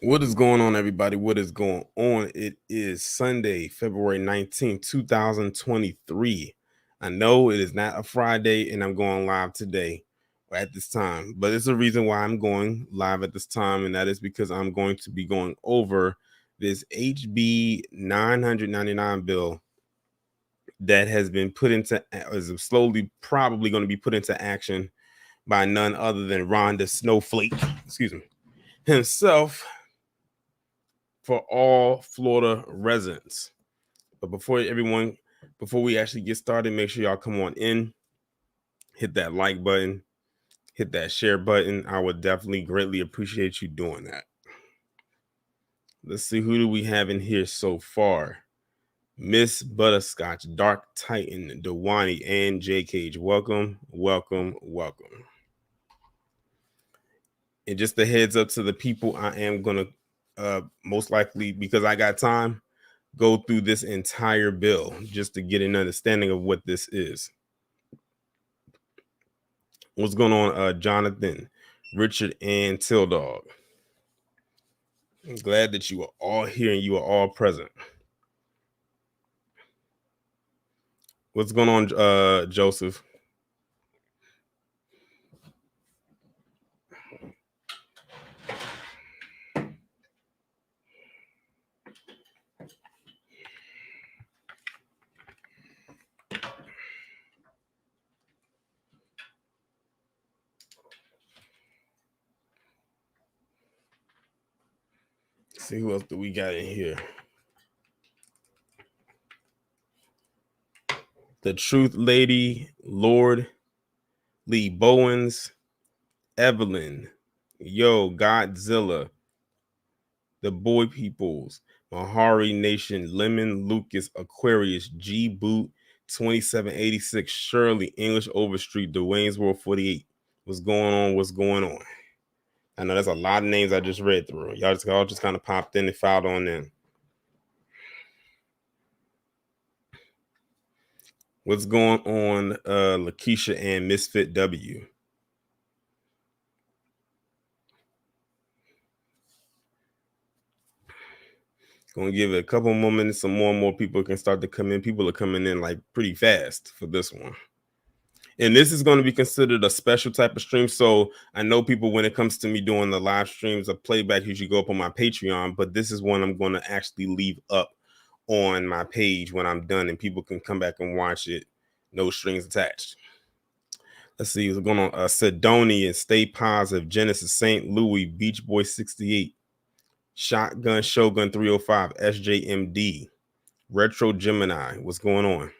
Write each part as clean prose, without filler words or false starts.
What is going on, everybody? What is going on? It is Sunday, February 19th, 2023. I know it is not a Friday and I'm going live today or at this time, but it's a reason why I'm going live at this time, and that is because I'm going to be going over this HB 999 bill that has been put into, is slowly probably going to be put into action by none other than Ron DeSnowflake, excuse me, himself, for all Florida residents. But before we actually get started, make sure y'all come on in, hit that like button, hit that share button. I would definitely greatly appreciate you doing that. Let's see, who do we have in here so far? Miss Butterscotch, Dark Titan, Dewani, and J Cage. Welcome, welcome, welcome. And just a heads up to the people, I am gonna most likely, because I got time, go through this entire bill just to get an understanding of what this is. What's going on, Jonathan, Richard, and Till Dog? I'm glad that you are all here and you are all present. What's going on, Joseph? Let's see, who else do we got in here? The Truth Lady, Lord, Lee Bowens, Evelyn, Yo, Godzilla, The Boy Peoples, Mahari Nation, Lemon, Lucas, Aquarius, G Boot, 2786, Shirley, English Overstreet, Dwayne's World 48. What's going on? What's going on? I know that's a lot of names I just read through. Y'all just kind of popped in and filed on in. What's going on, Lakeisha and Misfit W? Gonna give it a couple more minutes, some more and more people can start to come in. People are coming in like pretty fast for this one. And this is going to be considered a special type of stream. So I know people, when it comes to me doing the live streams of playback, usually go up on my Patreon, but this is one I'm going to actually leave up on my page when I'm done, and people can come back and watch it. No strings attached. Let's see what's going on. Sidonian, Stay Positive, Genesis, St. Louis, Beach Boy 68, Shotgun Shogun 305, SJMD, Retro Gemini. What's going on?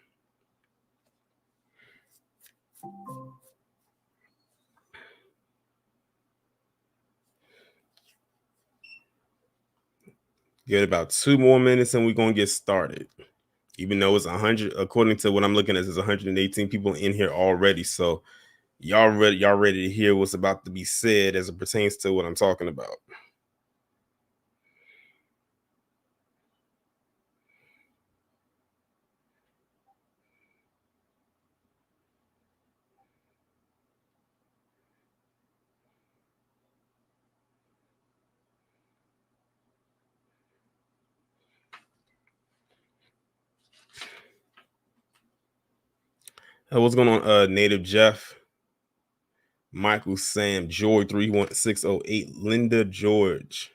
Get about 2 more minutes and we're going to get started. Even though it's 100, according to what I'm looking at, there's 118 people in here already. So y'all ready to hear what's about to be said as it pertains to what I'm talking about. What's going on, Native Jeff, Michael Sam, Joy 31608, Linda George,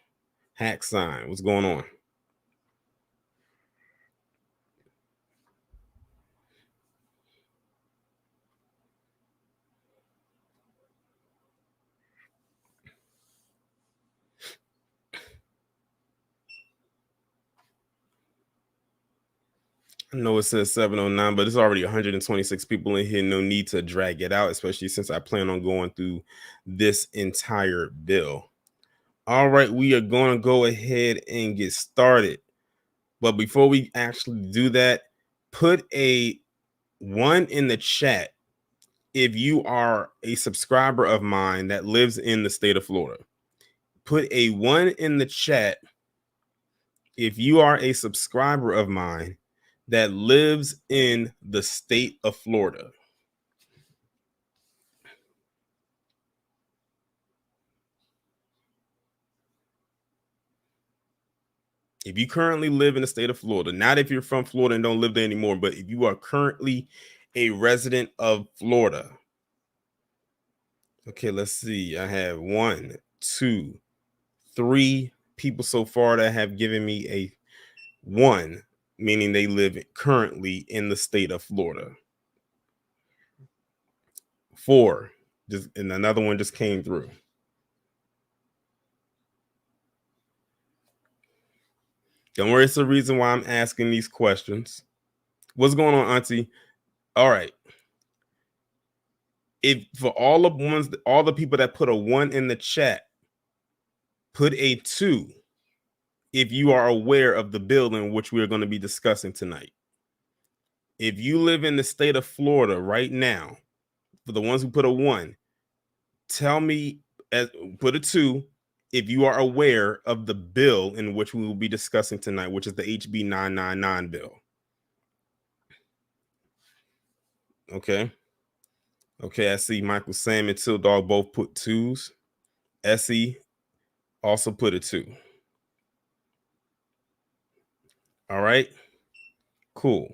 Hack Sign. What's going on? I know it says 709, but it's already 126 people in here. No need to drag it out, especially since I plan on going through this entire bill. All right, we are going to go ahead and get started. But before we actually do that, put a 1 in the chat if you are a subscriber of mine that lives in the state of Florida. Put a 1 in the chat if you are a subscriber of mine that lives in the state of Florida. If you currently live in the state of Florida, not if you're from Florida and don't live there anymore, but if you are currently a resident of Florida. Okay, let's see. I have 1, 2, 3 people so far that have given me a 1, meaning they live currently in the state of Florida. 4, and another one just came through. Don't worry, it's the reason why I'm asking these questions. What's going on, Auntie? All right. If for all the people that put a 1 in the chat, put a 2 if you are aware of the bill in which we are going to be discussing tonight. If you live in the state of Florida right now, for the ones who put a 1, tell me, put a 2 if you are aware of the bill in which we will be discussing tonight, which is the HB 999 bill. Okay. Okay, I see Michael Sam and Till Dog both put 2s. Essie also put a 2. All right. Cool.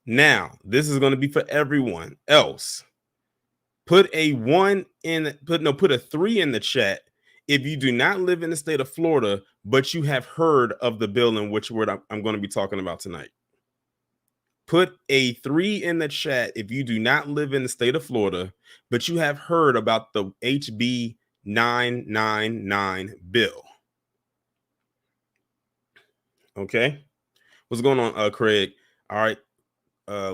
Now, this is going to be for everyone else. Put a 1 in, put a 3 in the chat if you do not live in the state of Florida, but you have heard of the bill in which word I'm going to be talking about tonight. Put a 3 in the chat if you do not live in the state of Florida, but you have heard about the HB 999 bill. Okay. What's going on, Craig? All right.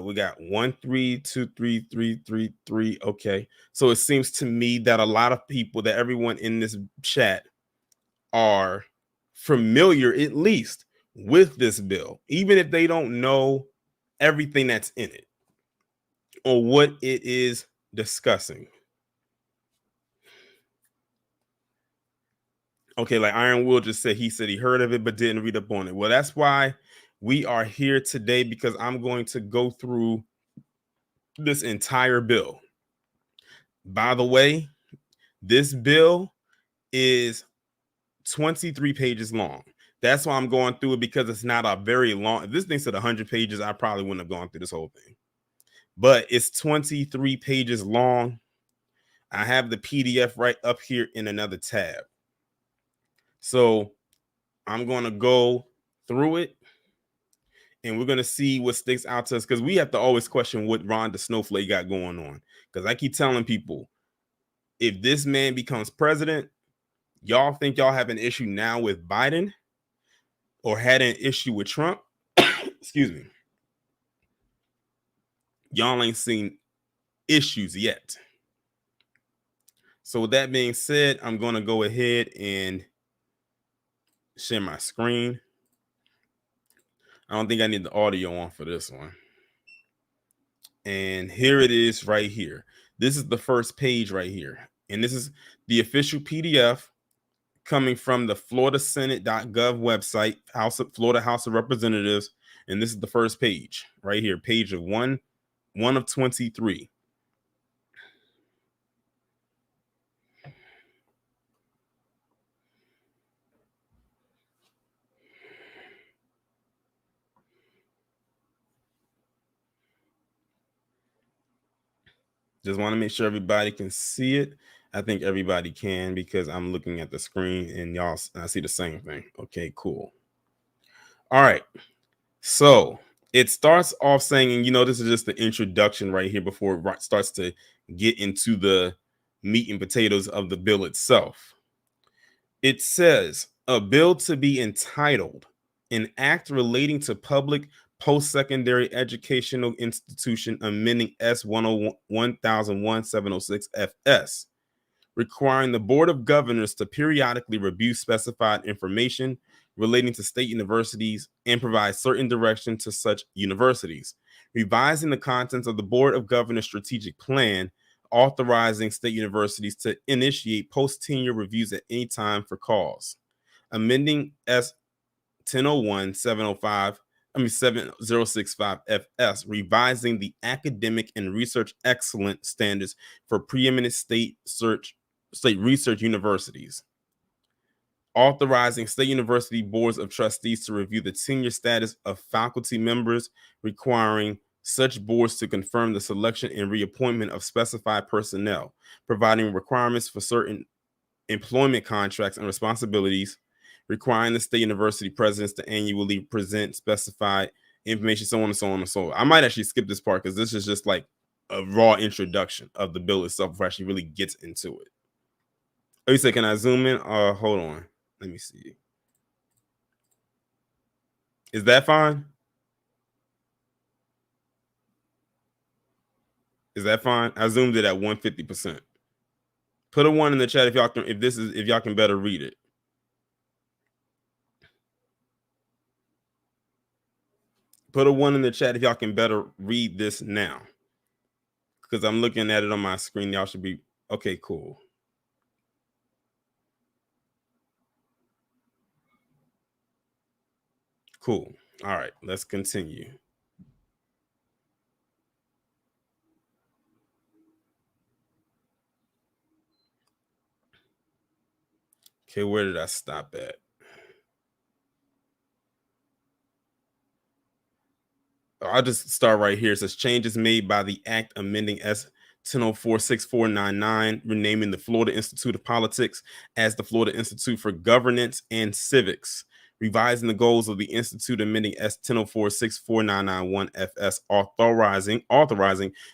We got 1, 3, 2, 3, 3, 3, 3. Okay. So it seems to me that a lot of people, that everyone in this chat, are familiar at least with this bill, even if they don't know everything that's in it or what it is discussing. Okay, like Iron Will just said, he said he heard of it but didn't read up on it. Well, that's why we are here today, because I'm going to go through this entire bill. By the way, this bill is 23 pages long. That's why I'm going through it, because it's not a very long. If this thing said 100 pages, I probably wouldn't have gone through this whole thing. But it's 23 pages long. I have the PDF right up here in another tab. So I'm going to go through it, and we're going to see what sticks out to us, because we have to always question what Ron DeSnowflake got going on. Because I keep telling people, if this man becomes president, y'all think y'all have an issue now with Biden or had an issue with Trump, excuse me, y'all ain't seen issues yet. So with that being said, I'm going to go ahead and share my screen. I don't think I need the audio on for this one. And here it is right here. This is the first page right here. And this is the official PDF coming from the floridasenate.gov website, Florida House of Representatives. And this is the first page right here, page of one of 23. Just want to make sure everybody can see it. I think everybody can, because I'm looking at the screen and y'all, I see the same thing. Okay, cool. All right. So it starts off saying, this is just the introduction right here before it starts to get into the meat and potatoes of the bill itself. It says, a bill to be entitled an act relating to public post-secondary educational institution amending S 101706 FS, requiring the Board of Governors to periodically review specified information relating to state universities and provide certain direction to such universities, revising the contents of the Board of Governors strategic plan, authorizing state universities to initiate post-tenure reviews at any time for cause, amending S 7065 FS, revising the academic and research excellence standards for preeminent state research universities. authorizing state university boards of trustees to review the tenure status of faculty members, requiring such boards to confirm the selection and reappointment of specified personnel, providing requirements for certain employment contracts and responsibilities, requiring the state university presidents to annually present specified information, so on and so on and so on. I might actually skip this part because this is just like a raw introduction of the bill itself before it actually really gets into it. Oh, you said, can I zoom in? Hold on. Let me see. Is that fine? Is that fine? I zoomed it at 150%. Put a one in the chat if y'all can, if y'all can better read it. Put a one in the chat if y'all can better read this now. Because I'm looking at it on my screen. Y'all should be okay, cool. Cool. All right, let's continue. Okay, where did I stop at? I'll just start right here. It says changes made by the act amending S 10046499, renaming the Florida Institute of Politics as the Florida Institute for Governance and Civics, revising the goals of the Institute, amending S 10464991 FS, authorizing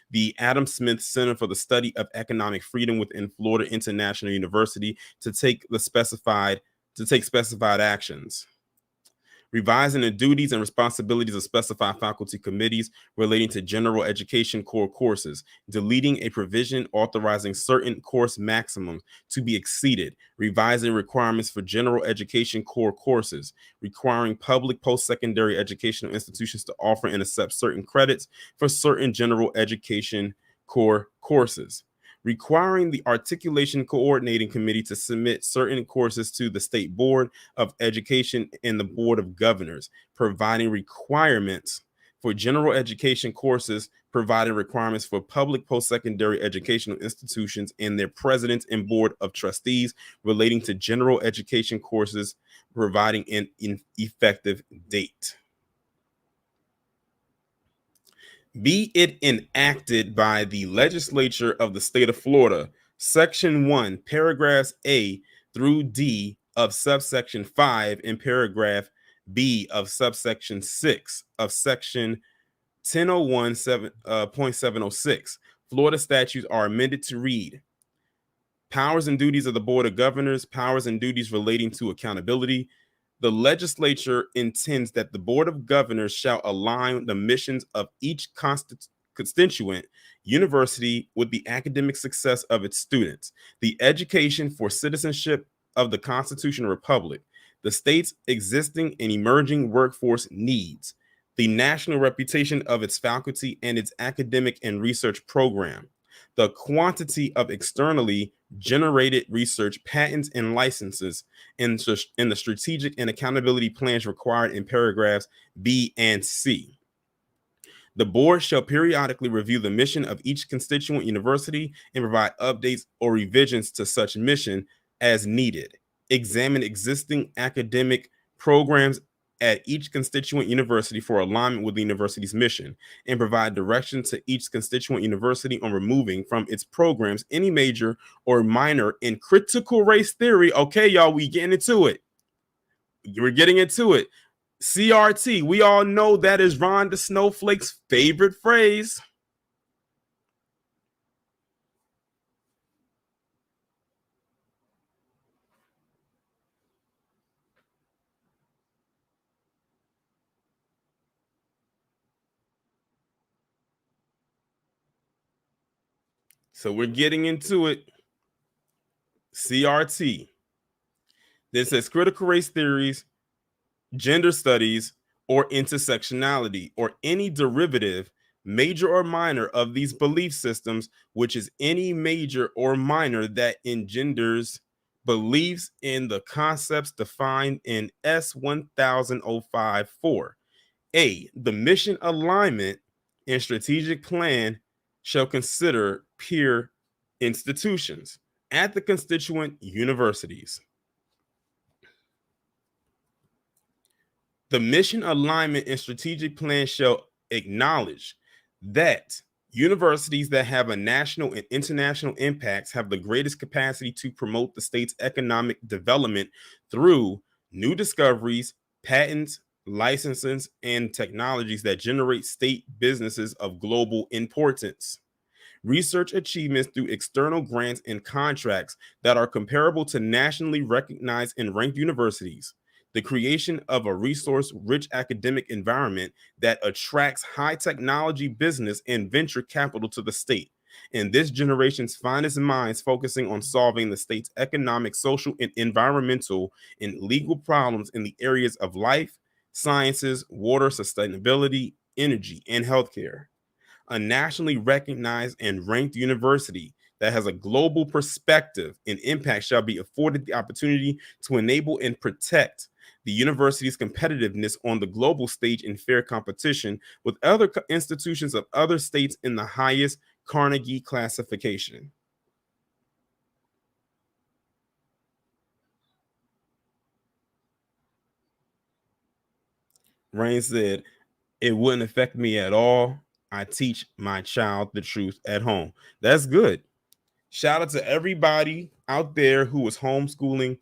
the Adam Smith Center for the Study of Economic Freedom within Florida International University to take specified actions, revising the duties and responsibilities of specified faculty committees relating to general education core courses, deleting a provision authorizing certain course maximums to be exceeded, revising requirements for general education core courses, requiring public post-secondary educational institutions to offer and accept certain credits for certain general education core courses, requiring the Articulation Coordinating Committee to submit certain courses to the State Board of Education and the Board of Governors, providing requirements for general education courses, providing requirements for public post-secondary educational institutions and their presidents and board of trustees relating to general education courses, providing an effective date. Be it enacted by the legislature of the state of Florida, Section 1, paragraphs A through D of subsection 5 and paragraph B of subsection 6 of section 1001.706. Florida statutes are amended to read: powers and duties of the Board of Governors, powers and duties relating to accountability. The legislature intends that the Board of Governors shall align the missions of each constituent university with the academic success of its students, the education for citizenship of the constitutional republic, the state's existing and emerging workforce needs, the national reputation of its faculty and its academic and research program, the quantity of externally generated research, patents, and licenses in the strategic and accountability plans required in paragraphs B and C. The board shall periodically review the mission of each constituent university and provide updates or revisions to such mission as needed. Examine existing academic programs at each constituent university for alignment with the university's mission, and provide direction to each constituent university on removing from its programs any major or minor in critical race theory. Okay, y'all, we getting into it. We're getting into it. CRT, we all know that is Ron DeSnowflake's favorite phrase. So we're getting into it. CRT. This says critical race theories, gender studies, or intersectionality, or any derivative, major or minor, of these belief systems, which is any major or minor that engenders beliefs in the concepts defined in S 1005-4. A, the mission alignment and strategic plan shall consider peer institutions at the constituent universities. The mission alignment and strategic plan shall acknowledge that universities that have a national and international impacts have the greatest capacity to promote the state's economic development through new discoveries, patents, licenses, and technologies that generate state businesses of global importance. Research achievements through external grants and contracts that are comparable to nationally recognized and ranked universities, the creation of a resource rich academic environment that attracts high technology business and venture capital to the state, and this generation's finest minds focusing on solving the state's economic, social, and environmental and legal problems in the areas of life, sciences, water, sustainability, energy, and healthcare. A nationally recognized and ranked university that has a global perspective and impact shall be afforded the opportunity to enable and protect the university's competitiveness on the global stage in fair competition with other institutions of other states in the highest Carnegie classification. Rain said, it wouldn't affect me at all. I teach my child the truth at home. That's good. Shout out to everybody out there who was homeschooling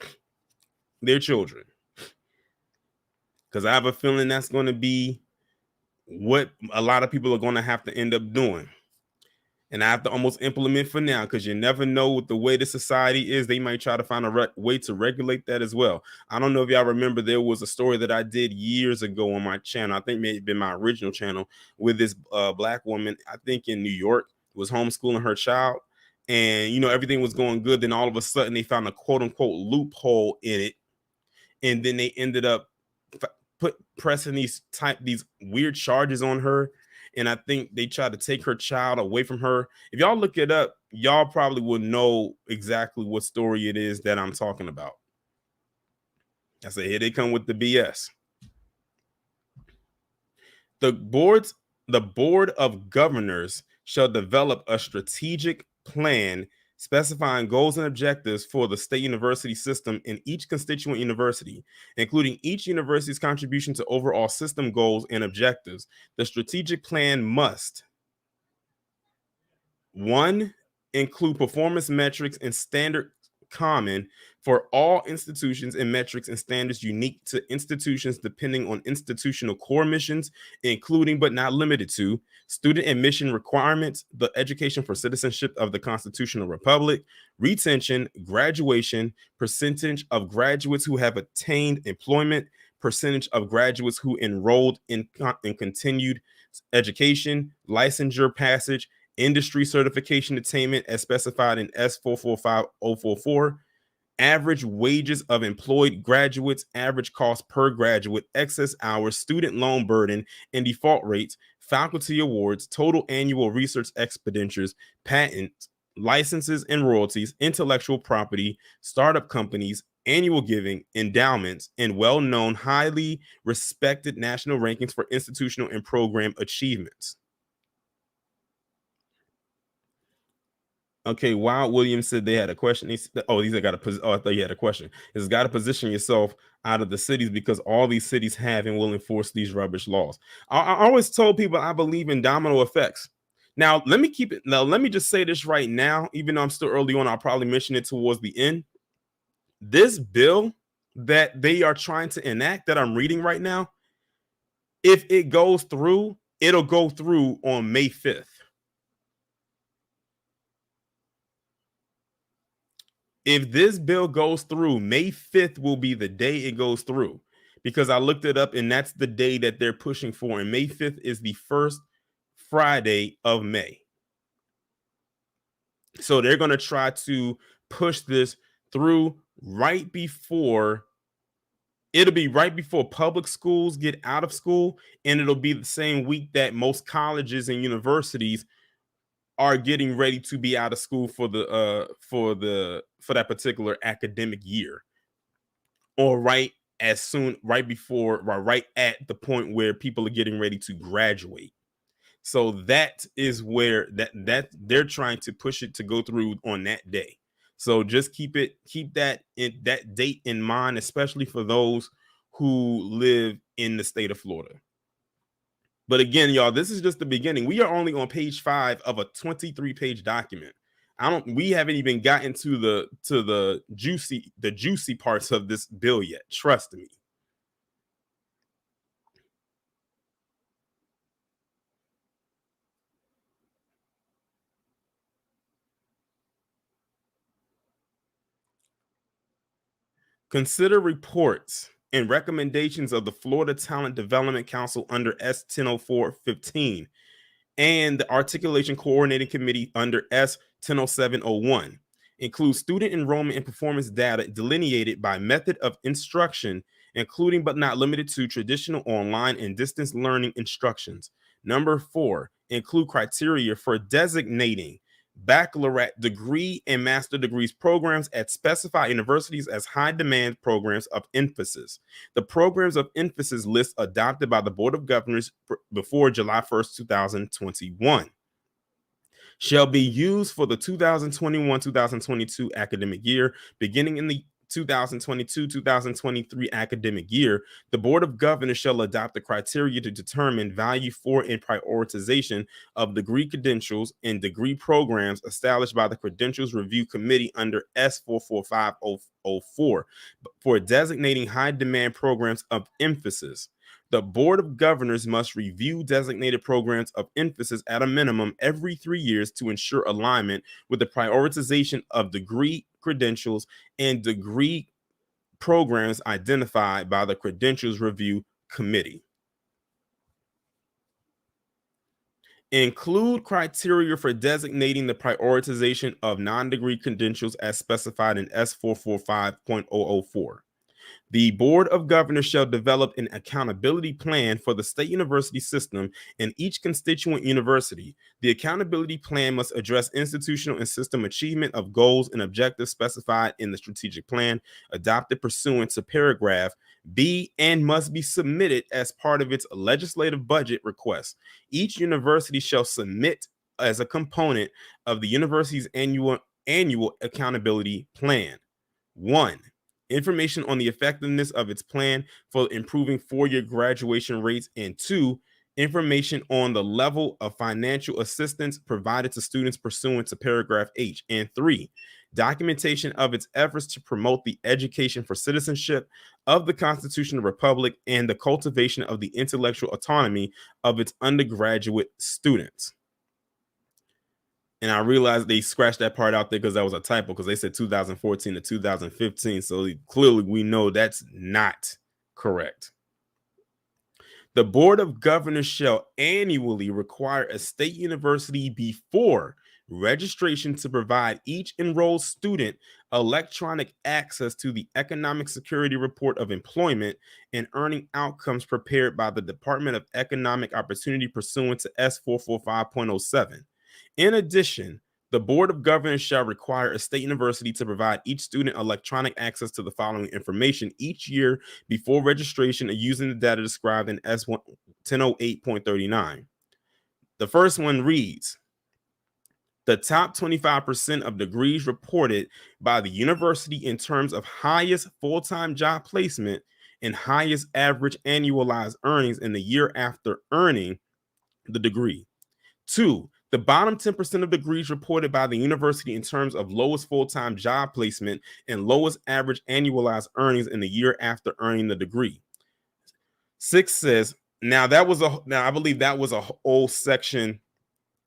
their children, because I have a feeling that's going to be what a lot of people are going to have to end up doing. And I have to almost implement for now, because you never know with the way the society is. They might try to find a way to regulate that as well. I don't know if y'all remember, there was a story that I did years ago on my channel. I think maybe been my original channel, with this black woman, I think in New York, was homeschooling her child. And, everything was going good. Then all of a sudden they found a quote unquote loophole in it. And then they ended up pressing these weird charges on her. And I think they tried to take her child away from her. If y'all look it up, y'all probably will know exactly what story it is that I'm talking about. I said, here they come with the BS. The board of governors shall develop a strategic plan specifying goals and objectives for the state university system in each constituent university, including each university's contribution to overall system goals and objectives. The strategic plan must: 1, include performance metrics and standard common for all institutions, and metrics and standards unique to institutions depending on institutional core missions, including but not limited to student admission requirements, the education for citizenship of the constitutional republic, retention, graduation, percentage of graduates who have attained employment, percentage of graduates who enrolled in continued education, licensure passage, industry certification attainment as specified in S445044, average wages of employed graduates, average cost per graduate, excess hours, student loan burden and default rates, faculty awards, total annual research expenditures, patents, licenses and royalties, intellectual property, startup companies, annual giving, endowments, and well-known, highly respected national rankings for institutional and program achievements. Okay, Wild Williams said they had a question. These I thought you had a question. It's got to position yourself out of the cities, because all these cities have and will enforce these rubbish laws. I always told people I believe in domino effects. Now, let me just say this right now, even though I'm still early on, I'll probably mention it towards the end. This bill that they are trying to enact, that I'm reading right now, if it goes through, it'll go through on May 5th. If this bill goes through, May 5th will be the day it goes through, because I looked it up and that's the day that they're pushing for. And May 5th is the first Friday of May. So they're going to try to push this through it'll be right before public schools get out of school. And it'll be the same week that most colleges and universities are getting ready to be out of school for that particular academic year, or right at the point where people are getting ready to graduate. So that is where that they're trying to push it to go through on that day. So just keep that date in mind, especially for those who live in the state of Florida. But again, y'all, this is just the beginning. We are only on page 5 of a 23-page document. We haven't even gotten to the juicy parts of this bill yet. Trust me. Consider reports and recommendations of the Florida Talent Development Council under S 1004-15 and the Articulation Coordinating Committee under S 1007-01. Includes student enrollment and performance data delineated by method of instruction, including but not limited to traditional online and distance learning instructions. Number 4, include criteria for designating baccalaureate degree and master degrees programs at specified universities as high demand programs of emphasis. The programs of emphasis list adopted by the Board of Governors before July 1st, 2021 shall be used for the 2021-2022 academic year. Beginning in the 2022-2023 academic year, the Board of Governors shall adopt the criteria to determine value for and prioritization of degree credentials and degree programs established by the Credentials Review Committee under S 44504 for designating high demand programs of emphasis. The Board of Governors must review designated programs of emphasis at a minimum every 3 years to ensure alignment with the prioritization of degree credentials and degree programs identified by the Credentials Review Committee. Include criteria for designating the prioritization of non-degree credentials as specified in S 445.004. The Board of Governors shall develop an accountability plan for the state university system and each constituent university. The accountability plan must address institutional and system achievement of goals and objectives specified in the strategic plan adopted pursuant to paragraph B and must be submitted as part of its legislative budget request. Each university shall submit as a component of the university's annual accountability plan. 1. Information on the effectiveness of its plan for improving four-year graduation rates, and 2, information on the level of financial assistance provided to students pursuant to paragraph H, and 3, documentation of its efforts to promote the education for citizenship of the Constitutional Republic and the cultivation of the intellectual autonomy of its undergraduate students. And I realized they scratched that part out there because that was a typo, because they said 2014 to 2015. So clearly we know that's not correct. The Board of Governors shall annually require a state university before registration to provide each enrolled student electronic access to the Economic Security Report of Employment and Earning Outcomes prepared by the Department of Economic Opportunity pursuant to S 445.07. In addition, the Board of Governors shall require a state university to provide each student electronic access to the following information each year before registration using the data described in S 1008.39. The first one reads, the top 25% of degrees reported by the university in terms of highest full-time job placement and highest average annualized earnings in the year after earning the degree. 2, the bottom 10% of degrees reported by the university in terms of lowest full-time job placement and lowest average annualized earnings in the year after earning the degree. 6 says, now I believe that was a whole section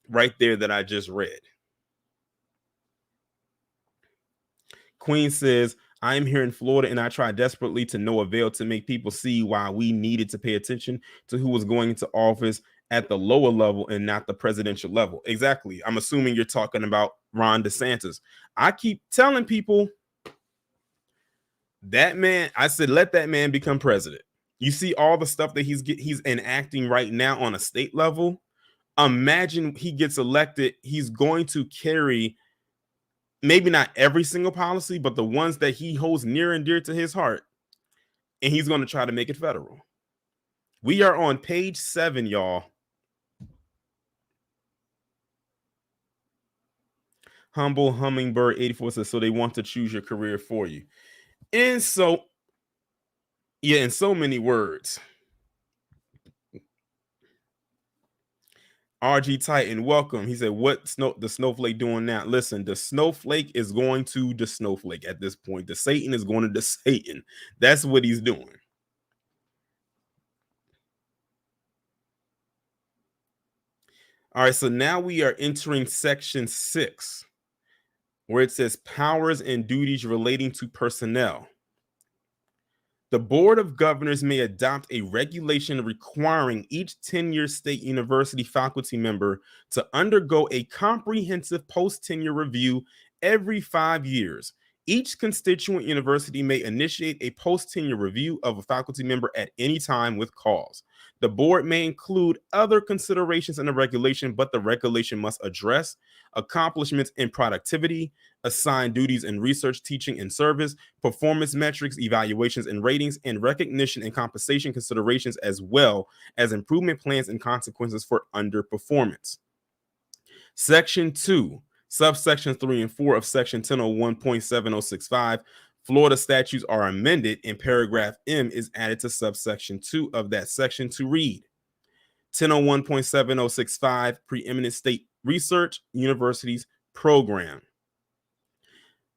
right there that I just read. Queen says, I am here in Florida and I try desperately to no avail to make people see why we needed to pay attention to who was going into office at the lower level and not the presidential level. Exactly. I'm assuming you're talking about Ron DeSantis. I keep telling people that man, I said, let that man become president. You see all the stuff that he's enacting right now on a state level. Imagine he gets elected, he's going to carry maybe not every single policy, but the ones that he holds near and dear to his heart, and he's going to try to make it federal. We are on page 7, y'all. Humble Hummingbird 84 says, so they want to choose your career for you. And so Yeah, in so many words. RG Titan, welcome. He said, "What the snowflake doing now?" Listen, the snowflake is going to the snowflake at this point. The Satan is going to the Satan. That's what he's doing. All right, so now we are entering section 6, where it says powers and duties relating to personnel. The Board of Governors may adopt a regulation requiring each tenure state university faculty member to undergo a comprehensive post tenure review every 5 years. Each constituent university may initiate a post tenure review of a faculty member at any time with cause. The board may include other considerations in the regulation, but the regulation must address accomplishments in productivity, assign duties in research, teaching, and service, performance metrics, evaluations and ratings, and recognition and compensation considerations, as well as improvement plans and consequences for underperformance. Section 2, subsections 3 and 4 of Section 1001.7065, Florida statutes are amended, and paragraph M is added to subsection 2 of that section to read 1001.7065, preeminent state research universities program.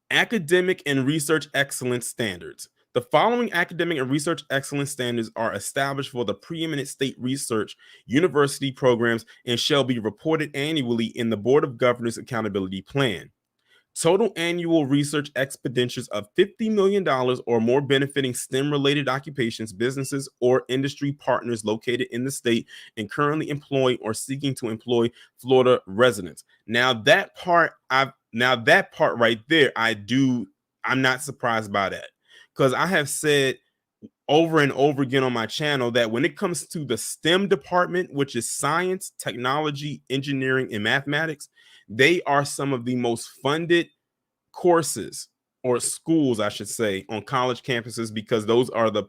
Academic and research excellence standards. The following academic and research excellence standards are established for the preeminent state research university programs and shall be reported annually in the Board of Governors Accountability Plan. Total annual research expenditures of $50 million or more benefiting STEM-related occupations, businesses, or industry partners located in the state and currently employing or seeking to employ Florida residents. Now that part right there, I'm not surprised by that, because I have said over and over again on my channel that when it comes to the STEM department, which is science, technology, engineering, and mathematics, they are some of the most funded courses, or schools, I should say, on college campuses, because those are the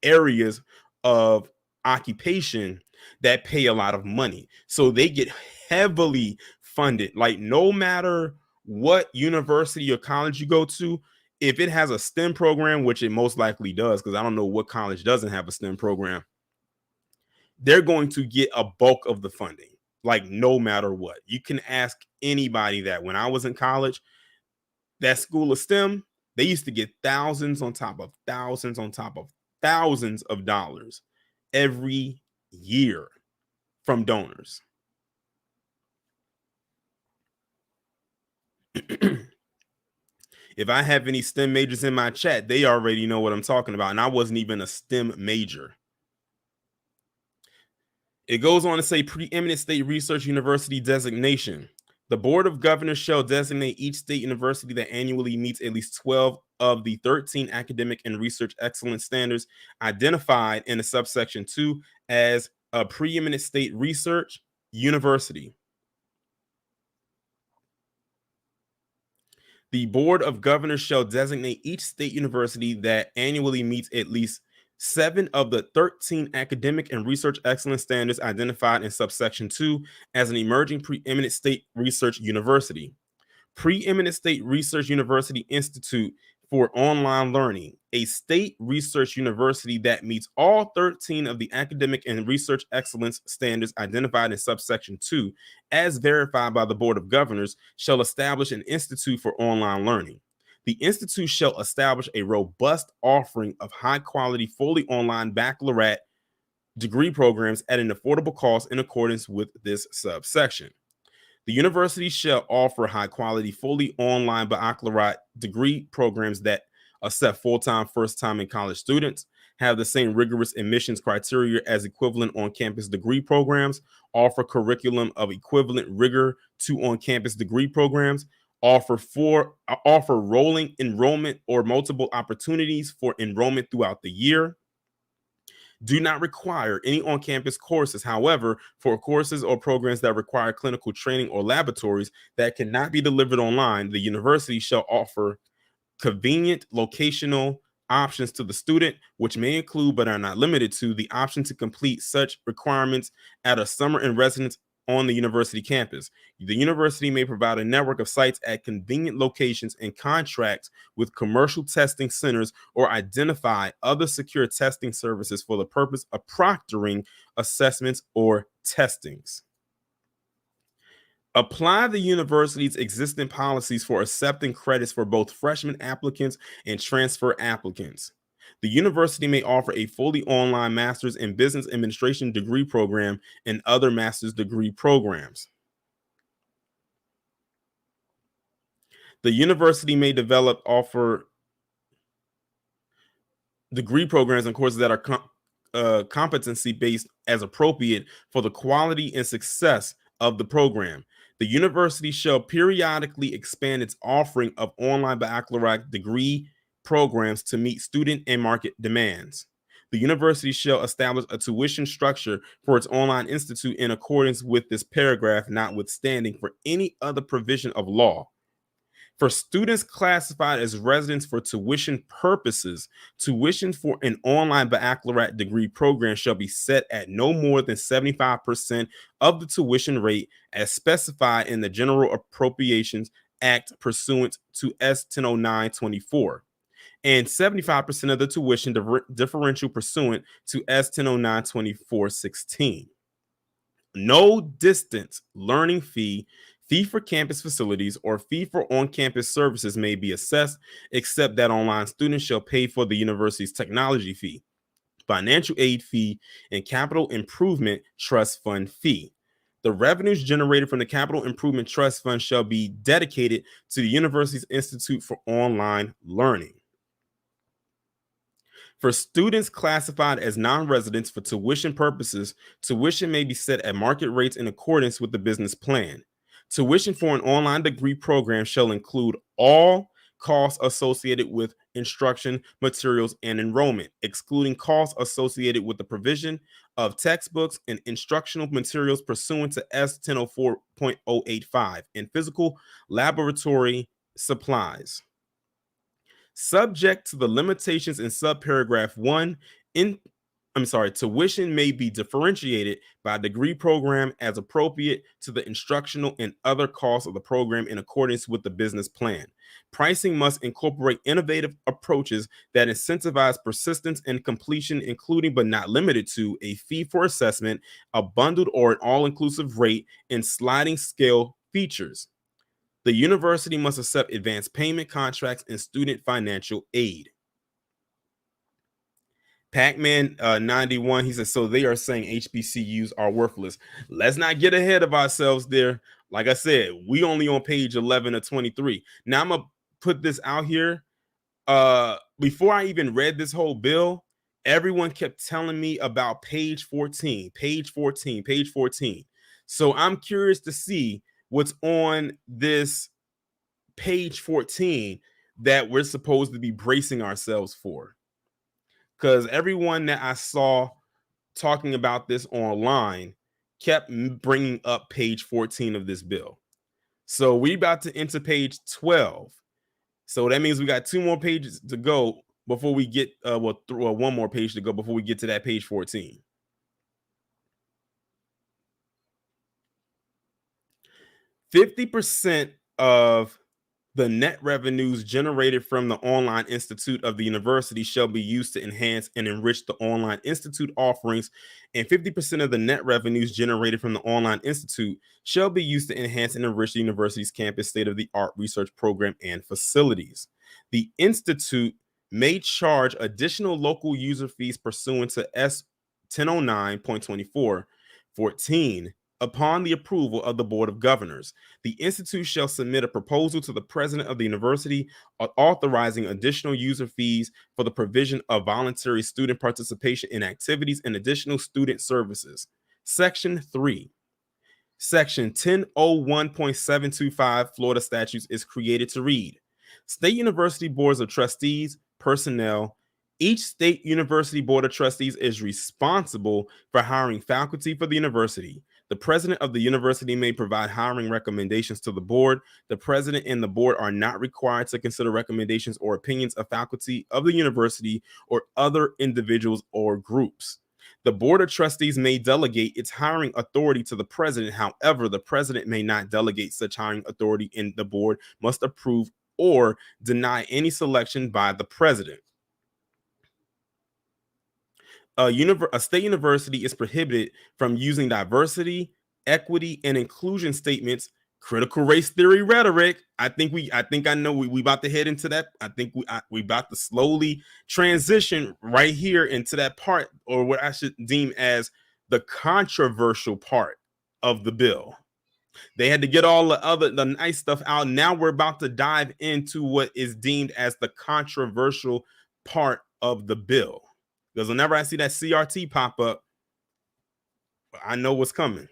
areas of occupation that pay a lot of money. So they get heavily funded. Like, no matter what university or college you go to, if it has a STEM program, which it most likely does, because I don't know what college doesn't have a STEM program, they're going to get a bulk of the funding, like, no matter what. You can ask anybody that. When I was in college, that school of STEM, they used to get thousands on top of thousands on top of thousands of dollars every year from donors. If I have any STEM majors in my chat, they already know what I'm talking about. And I wasn't even a STEM major. It goes on to say preeminent state research university designation. The Board of Governors shall designate each state university that annually meets at least 12 of the 13 academic and research excellence standards identified in the subsection 2 as a preeminent state research university. The Board of Governors shall designate each state university that annually meets at least 7 of the 13 academic and research excellence standards identified in subsection 2 as an emerging preeminent state research university. Preeminent State Research University Institute for Online Learning, a state research university that meets all 13 of the academic and research excellence standards identified in subsection 2, as verified by the Board of Governors, shall establish an institute for online learning. The institute shall establish a robust offering of high-quality, fully online baccalaureate degree programs at an affordable cost in accordance with this subsection. The university shall offer high-quality, fully online baccalaureate degree programs that accept full-time, first-time, and college students, have the same rigorous admissions criteria as equivalent on-campus degree programs, offer curriculum of equivalent rigor to on-campus degree programs, offer rolling enrollment or multiple opportunities for enrollment throughout the year, do not require any on-campus courses. However, for courses or programs that require clinical training or laboratories that cannot be delivered online, the university shall offer convenient locational options to the student, which may include but are not limited to the option to complete such requirements at a summer in residence on the university campus. The university may provide a network of sites at convenient locations and contract with commercial testing centers or identify other secure testing services for the purpose of proctoring assessments or testings. Apply the university's existing policies for accepting credits for both freshman applicants and transfer applicants. The university may offer a fully online master's in business administration degree program and other master's degree programs. The university may offer degree programs and courses that are competency based as appropriate for the quality and success of the program. The university shall periodically expand its offering of online baccalaureate degree programs to meet student and market demands. The university shall establish a tuition structure for its online institute in accordance with this paragraph, notwithstanding for any other provision of law. For students classified as residents for tuition purposes, tuition for an online baccalaureate degree program shall be set at no more than 75% of the tuition rate as specified in the General Appropriations Act pursuant to S 1009-24, and 75% of the tuition differential pursuant to S 1009-24-16. No distance learning fee, fee for campus facilities, or fee for on-campus services may be assessed, except that online students shall pay for the university's technology fee, financial aid fee, and capital improvement trust fund fee. The revenues generated from the Capital Improvement Trust Fund shall be dedicated to the university's Institute for Online Learning. For students classified as non-residents for tuition purposes, tuition may be set at market rates in accordance with the business plan. Tuition for an online degree program shall include all costs associated with instruction, materials, and enrollment, excluding costs associated with the provision of textbooks and instructional materials pursuant to S 1004.085 and physical laboratory supplies. Subject to the limitations in subparagraph 1, tuition may be differentiated by degree program as appropriate to the instructional and other costs of the program in accordance with the business plan. Pricing must incorporate innovative approaches that incentivize persistence and completion, including but not limited to a fee for assessment, a bundled or an all-inclusive rate, and sliding scale features. The university must accept advance payment contracts and student financial aid. Pac-Man 91, he says, so they are saying HBCUs are worthless. Let's not get ahead of ourselves there. Like I said, we only on page 11 of 23. Now I'm going to put this out here. Before I even read this whole bill, everyone kept telling me about page 14, page 14, page 14. So I'm curious to see what's on this page 14 that we're supposed to be bracing ourselves for, because everyone that I saw talking about this online kept bringing up page 14 of this bill. So we about to enter page 12, so that means we got 2 more pages to go before we get one more page to go before we get to that page 14. 50% of the net revenues generated from the online institute of the university shall be used to enhance and enrich the online institute offerings, and 50% of the net revenues generated from the online institute shall be used to enhance and enrich the university's campus state-of-the-art research program and facilities. The institute may charge additional local user fees pursuant to S 1009.24 14 upon the approval of the Board of Governors. The institute shall submit a proposal to the president of the university authorizing additional user fees for the provision of voluntary student participation in activities and additional student services. Section 3. Section 1001.725 Florida statutes is created to read: State University Boards of Trustees, personnel. Each state university board of trustees is responsible for hiring faculty for the university. The president of the university may provide hiring recommendations to the board. The president and the board are not required to consider recommendations or opinions of faculty of the university or other individuals or groups. The board of trustees may delegate its hiring authority to the president. However, the president may not delegate such hiring authority, and the board must approve or deny any selection by the president. A state university is prohibited from using diversity, equity, and inclusion statements, critical race theory rhetoric. I know we about to head into that. I think we about to slowly transition right here into that part, or what I should deem as the controversial part of the bill. They had to get all the nice stuff out. Now we're about to dive into what is deemed as the controversial part of the bill. Because whenever I see that CRT pop up, I know what's coming.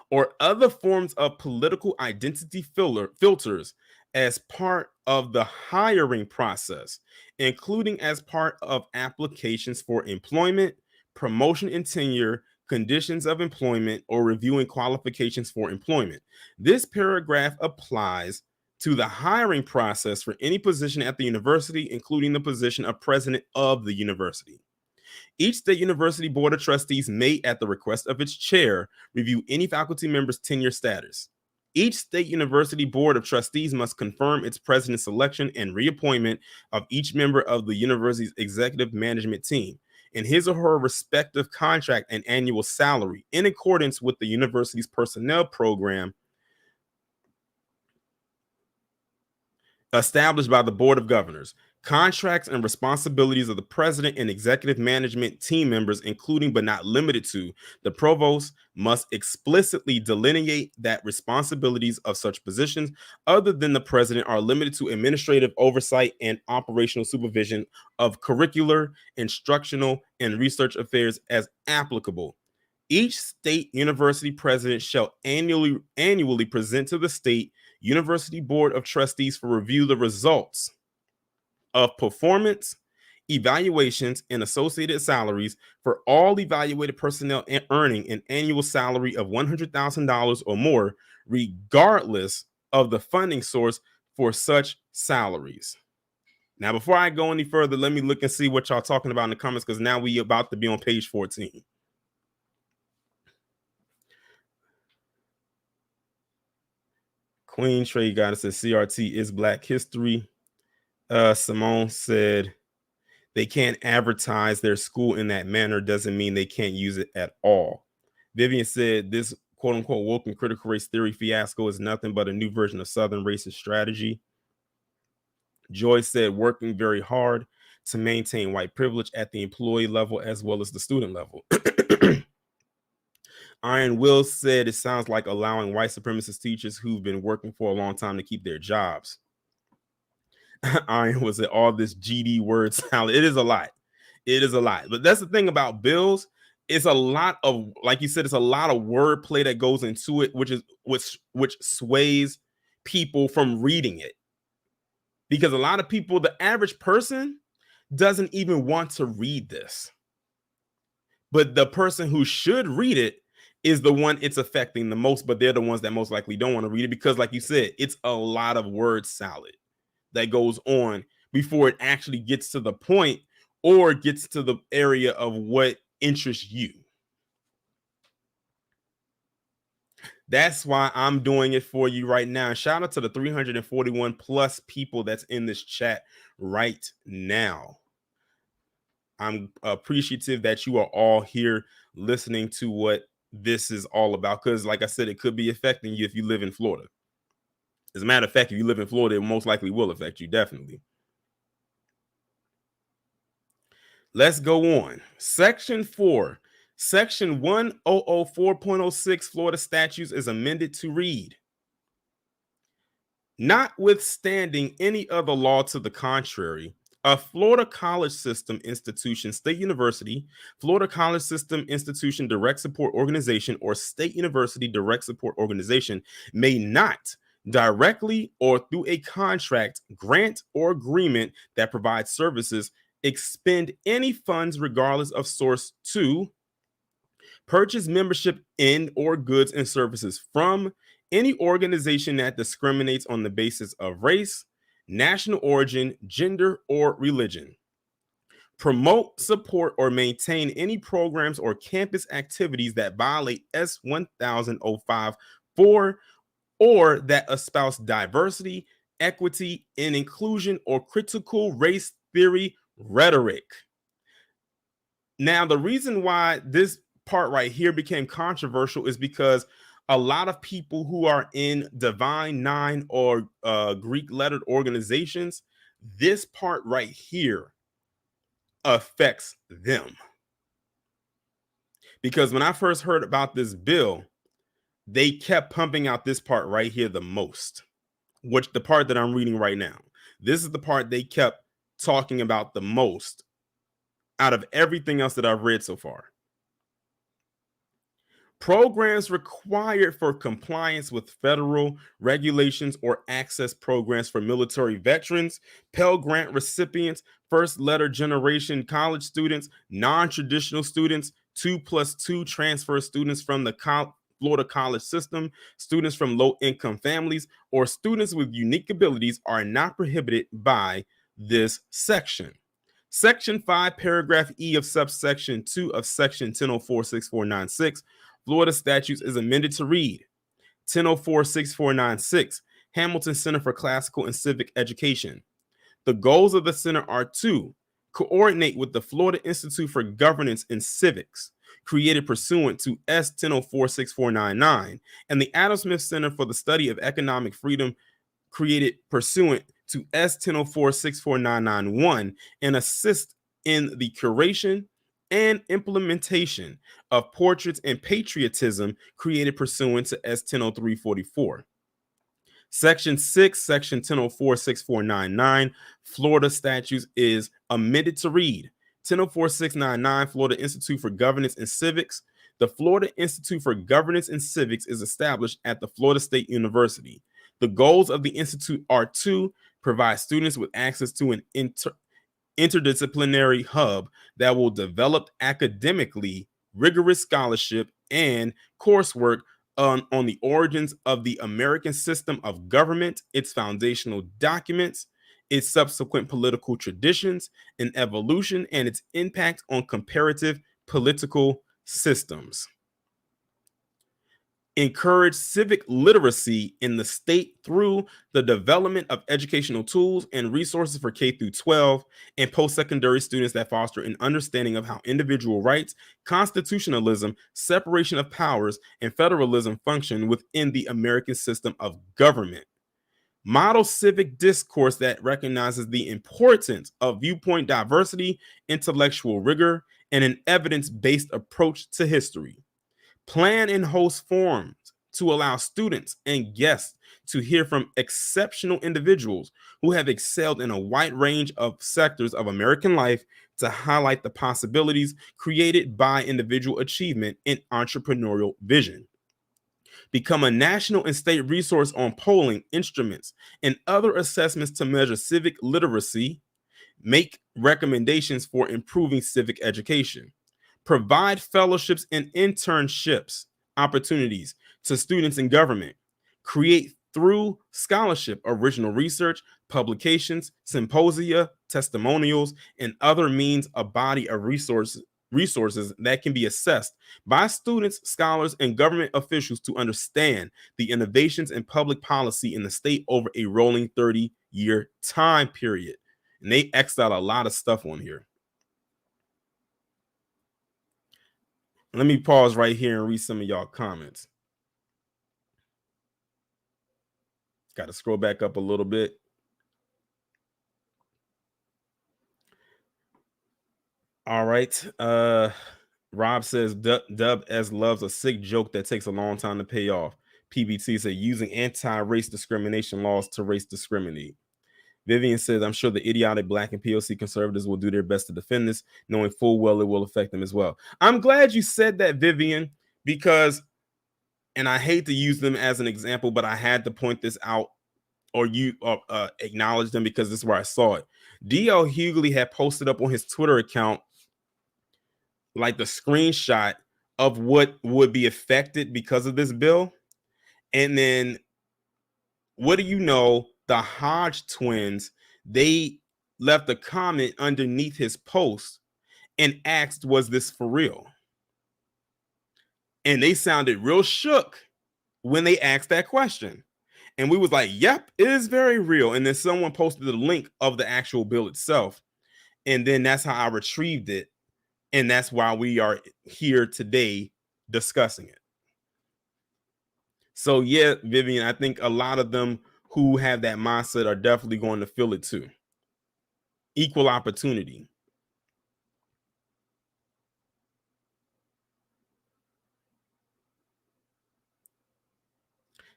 Or other forms of political identity filters as part of the hiring process, including as part of applications for employment, promotion and tenure, conditions of employment, or reviewing qualifications for employment. This paragraph applies to the hiring process for any position at the university, including the position of president of the university. Each state university board of trustees may, at the request of its chair, review any faculty member's tenure status. Each state university board of trustees must confirm its president's selection and reappointment of each member of the university's executive management team in his or her respective contract and annual salary in accordance with the university's personnel program established by the Board of Governors. Contracts and responsibilities of the president and executive management team members, including but not limited to the provost, must explicitly delineate that responsibilities of such positions other than the president are limited to administrative oversight and operational supervision of curricular, instructional, and research affairs as applicable. Each state university president shall annually present to the state university board of trustees for review the results of performance evaluations and associated salaries for all evaluated personnel earning an annual salary of $100,000 or more, regardless of the funding source for such salaries. Now, before I go any further, let me look and see what y'all talking about in the comments, because now we about to be on page 14. Queen Trey Goddess says CRT is Black History. Simone said they can't advertise their school in that manner doesn't mean they can't use it at all. Vivian said this quote unquote woke and critical race theory fiasco is nothing but a new version of Southern racist strategy. Joy said working very hard to maintain white privilege at the employee level as well as the student level. Iron Will said it sounds like allowing white supremacist teachers who've been working for a long time to keep their jobs. Iron was at all this GD word salad. It is a lot. It is a lot. But that's the thing about bills. It's a lot of, like you said, it's a lot of wordplay that goes into it, which sways people from reading it. Because a lot of people, the average person, doesn't even want to read this. But the person who should read it is the one it's affecting the most, but they're the ones that most likely don't want to read it because, like you said, it's a lot of word salad that goes on before it actually gets to the point or gets to the area of what interests you. That's why I'm doing it for you right now. Shout out to the 341 plus people that's in this chat right now. I'm appreciative that you are all here listening to what this is all about, because like I said, it could be affecting you if you live in Florida. As a matter of fact, if you live in Florida, it most likely will affect you, definitely. Let's go on. Section 4. Section 1004.06 Florida statutes is amended to read: notwithstanding any other law to the contrary, a Florida college system institution, state university, Florida college system institution direct support organization, or state university direct support organization may not directly or through a contract, grant, or agreement that provides services expend any funds regardless of source to purchase membership in or goods and services from any organization that discriminates on the basis of race, national origin, gender, or religion, promote, support, or maintain any programs or campus activities that violate S 1005 or that espouse diversity, equity, and inclusion or critical race theory rhetoric. Now, the reason why this part right here became controversial is because a lot of people who are in Divine Nine or Greek lettered organizations, this part right here affects them. Because when I first heard about this bill, they kept pumping out this part right here the most, which the part that I'm reading right now. This is the part they kept talking about the most out of everything else that I've read so far. Programs required for compliance with federal regulations or access programs for military veterans, Pell Grant recipients, first letter generation college students, non-traditional students, 2+2 transfer students from the Florida college system, students from low-income families, or students with unique abilities are not prohibited by this section. Section 5, paragraph E of subsection 2 of section 10046496 Florida statutes is amended to read 10046496 Hamilton Center for Classical and Civic Education. The goals of the center are to coordinate with the Florida Institute for Governance and Civics, created pursuant to S 10046499, and the Adam Smith Center for the Study of Economic Freedom, created pursuant to S 1004649991, and assist in the curation and implementation of portraits and patriotism, created pursuant to S 100344. Section 6, Section 10046499, Florida statutes is amended to read 10046699, Florida Institute for Governance and Civics. The Florida Institute for Governance and Civics is established at the Florida State University. The goals of the institute are to provide students with access to an interdisciplinary hub that will develop academically rigorous scholarship and coursework on the origins of the American system of government, its foundational documents, its subsequent political traditions and evolution, and its impact on comparative political systems. Encourage civic literacy in the state through the development of educational tools and resources for K through 12 and post-secondary students that foster an understanding of how individual rights, constitutionalism, separation of powers, and federalism function within the American system of government. Model civic discourse that recognizes the importance of viewpoint diversity, intellectual rigor, and an evidence-based approach to history. Plan and host forums to allow students and guests to hear from exceptional individuals who have excelled in a wide range of sectors of American life to highlight the possibilities created by individual achievement and entrepreneurial vision. Become a national and state resource on polling instruments and other assessments to measure civic literacy. Make recommendations for improving civic education. Provide fellowships and internships opportunities to students in government. Create through scholarship, original research, publications, symposia, testimonials, and other means a body of resources that can be assessed by students, scholars, and government officials to understand the innovations in public policy in the state over a rolling 30-year time period. And they X'd out a lot of stuff on here. Let me pause right here and read some of y'all comments. Got to scroll back up a little bit. All right. Rob says Dub S loves a sick joke that takes a long time to pay off. PBT said using anti-race discrimination laws to race discriminate. Vivian says, I'm sure the idiotic Black and POC conservatives will do their best to defend this, knowing full well it will affect them as well. I'm glad you said that, Vivian, because, and I hate to use them as an example, but I had to point this out or you acknowledge them because this is where I saw it. D.L. Hughley had posted up on his Twitter account like the screenshot of what would be affected because of this bill. And then what do you know? The Hodge twins, they left a comment underneath his post and asked, was this for real? And they sounded real shook when they asked that question. And we was like, yep, it is very real. And then someone posted the link of the actual bill itself. And then that's how I retrieved it. And that's why we are here today discussing it. So yeah, Vivian, I think a lot of them who have that mindset are definitely going to feel it too. Equal opportunity.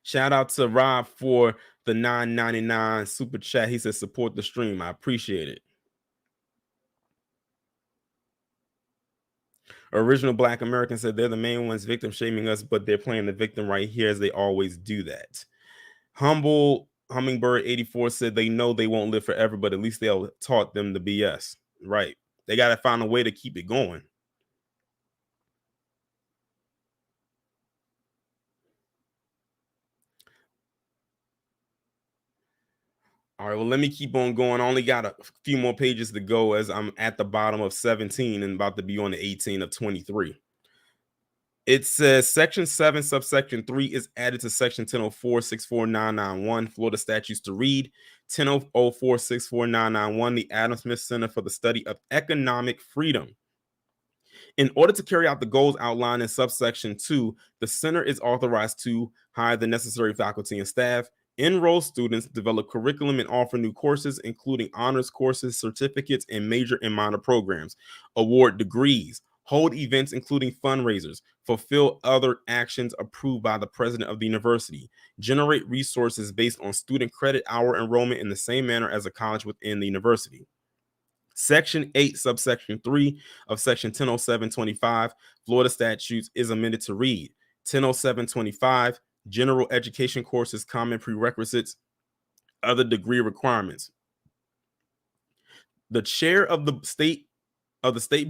Shout out to Rob for the $9.99 super chat. He says support the stream. I appreciate it. Original Black American said they're the main ones victim shaming us, but they're playing the victim right here as they always do that. Humble Hummingbird 84 said they know they won't live forever, but at least they'll taught them the BS. Right. They got to find a way to keep it going. All right, well, let me keep on going. I only got a few more pages to go as I'm at the bottom of 17 and about to be on the 18 of 23. It says Section 7, subsection 3 is added to Section 1004-64991, Florida statutes to read 1004-64991, the Adam Smith Center for the Study of Economic Freedom. In order to carry out the goals outlined in subsection 2, the center is authorized to hire the necessary faculty and staff, enroll students, develop curriculum, and offer new courses, including honors courses, certificates, and major and minor programs, award degrees, hold events including fundraisers, fulfill other actions approved by the president of the university, generate resources based on student credit hour enrollment in the same manner as a college within the university. Section 8, subsection 3 of Section 100725, Florida statutes is amended to read 100725, general education courses, common prerequisites, other degree requirements. The chair of the state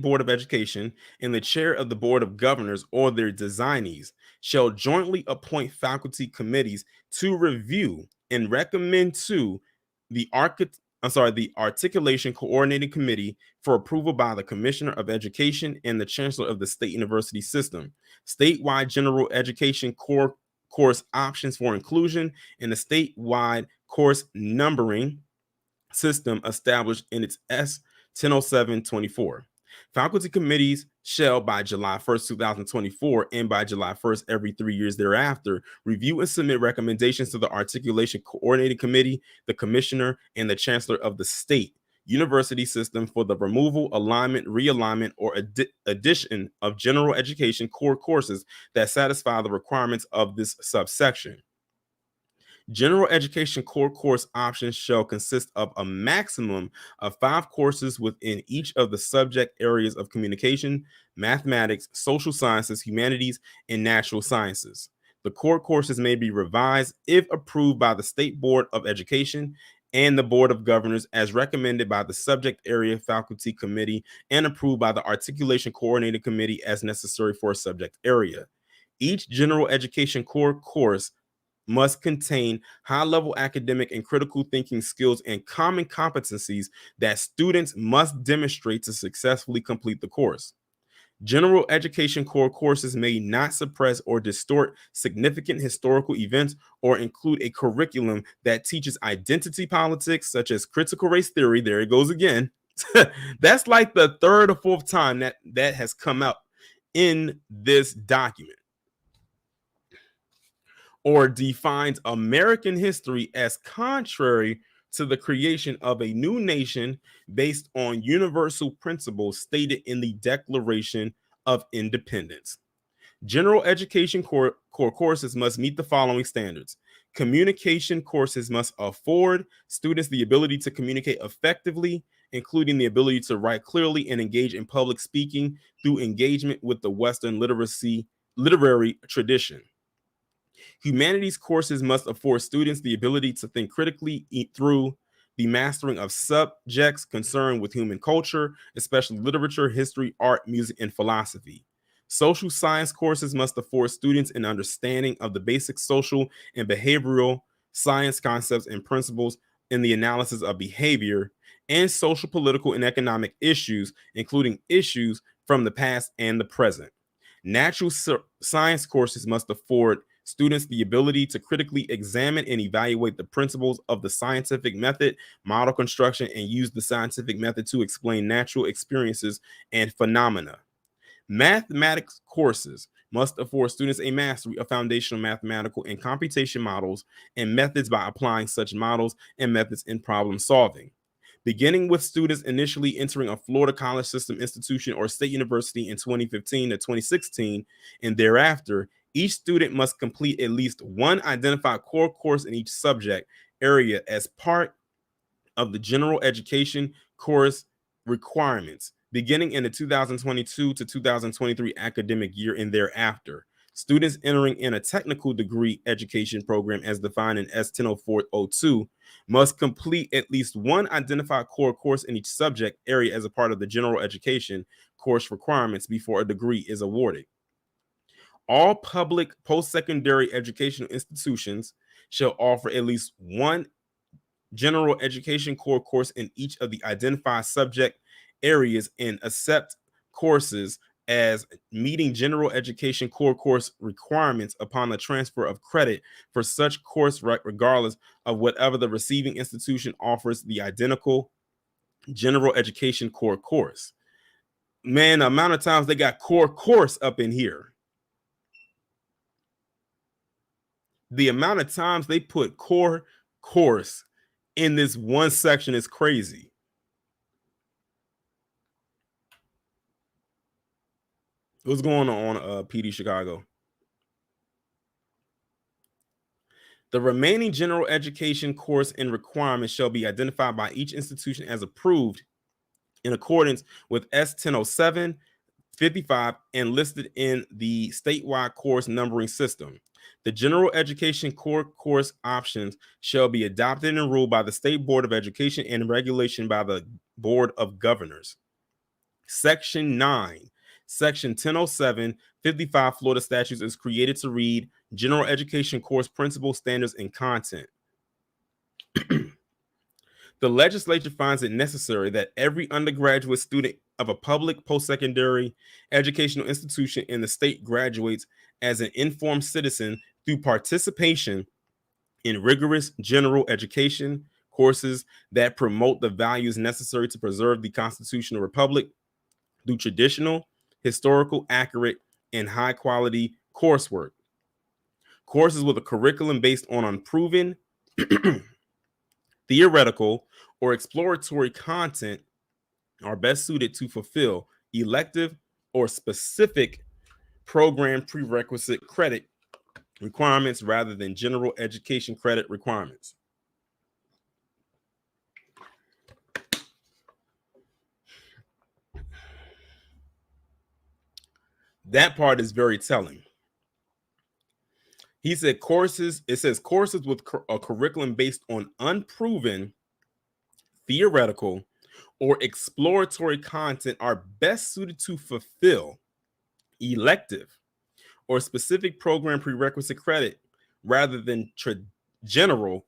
Board of Education and the chair of the Board of Governors or their designees shall jointly appoint faculty committees to review and recommend to the Articulation Coordinating Committee for approval by the Commissioner of Education and the Chancellor of the State University System, statewide general education course options for inclusion, and the statewide course numbering system established in its S 100724. Faculty committees shall, by July 1st, 2024, and by July 1st, every 3 years thereafter, review and submit recommendations to the Articulation Coordinating Committee, the Commissioner, and the Chancellor of the State University System for the removal, alignment, realignment, or addition of general education core courses that satisfy the requirements of this subsection. General education core course options shall consist of a maximum of 5 courses within each of the subject areas of communication, mathematics, social sciences, humanities, and natural sciences. The core courses may be revised if approved by the State Board of Education and the Board of Governors as recommended by the subject area faculty committee and approved by the Articulation Coordinating Committee as necessary for a subject area. Each general education core course must contain high-level academic and critical thinking skills and common competencies that students must demonstrate to successfully complete the course. General education core courses may not suppress or distort significant historical events or include a curriculum that teaches identity politics, such as critical race theory. There it goes again. That's like the third or fourth time that has come up in this document. Or defines American history as contrary to the creation of a new nation based on universal principles stated in the Declaration of Independence. General education core courses must meet the following standards. Communication courses must afford students the ability to communicate effectively, including the ability to write clearly and engage in public speaking through engagement with the Western literary tradition. Humanities courses must afford students the ability to think critically through the mastering of subjects concerned with human culture, especially literature, history, art, music, and philosophy. Social science courses must afford students an understanding of the basic social and behavioral science concepts and principles in the analysis of behavior and social, political, and economic issues, including issues from the past and the present. Natural science courses must afford students the ability to critically examine and evaluate the principles of the scientific method, model construction, and use the scientific method to explain natural experiences and phenomena. Mathematics courses must afford students a mastery of foundational mathematical and computation models and methods by applying such models and methods in problem solving. Beginning with students initially entering a Florida college system institution or state university in 2015 to 2016 and thereafter, each student must complete at least one identified core course in each subject area as part of the general education course requirements beginning in the 2022 to 2023 academic year and thereafter. Students entering in a technical degree education program as defined in S 100402 must complete at least one identified core course in each subject area as a part of the general education course requirements before a degree is awarded. All public post-secondary educational institutions shall offer at least one general education core course in each of the identified subject areas and accept courses as meeting general education core course requirements upon the transfer of credit for such course regardless of whatever the receiving institution offers the identical general education core course. Man, the amount of times they got core course up in here. The amount of times they put core course in this one section is crazy. What's going on PD Chicago? The remaining general education course and requirements shall be identified by each institution as approved in accordance with S 1007 55 and listed in the statewide course numbering system. The general education core course options shall be adopted and ruled by the State Board of Education and regulation by the Board of Governors. Section 9, Section 1007, 55 Florida statutes is created to read General Education Course Principles, Standards, and Content. The legislature finds it necessary that every undergraduate student of a public post-secondary educational institution in the state graduates as an informed citizen through participation in rigorous general education courses that promote the values necessary to preserve the constitutional republic through traditional, historical, accurate, and high-quality coursework. Courses with a curriculum based on unproven, theoretical, or exploratory content are best suited to fulfill elective or specific program prerequisite credit requirements rather than general education credit requirements. That part is very telling. He said courses, it says courses with a curriculum based on unproven, theoretical, or exploratory content are best suited to fulfill elective or specific program prerequisite credit rather than general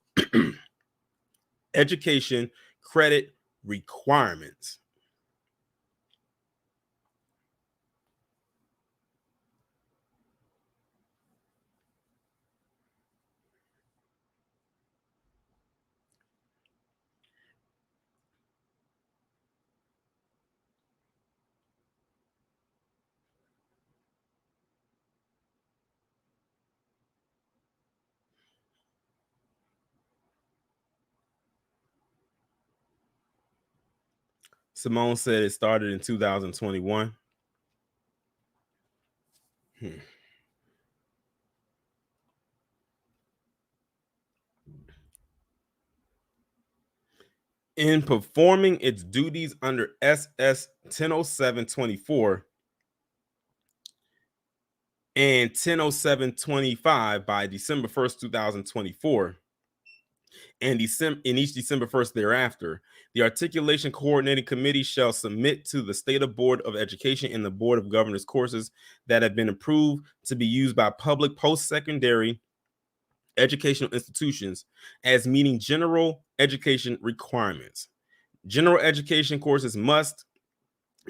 education credit requirements. Simone said it started in 2021. In performing its duties under SS 100724 and 100725 by December 1st, 2024, and in each December 1st thereafter, the Articulation Coordinating Committee shall submit to the State Board of Education and the Board of Governors courses that have been approved to be used by public post-secondary educational institutions as meeting general education requirements. General education courses must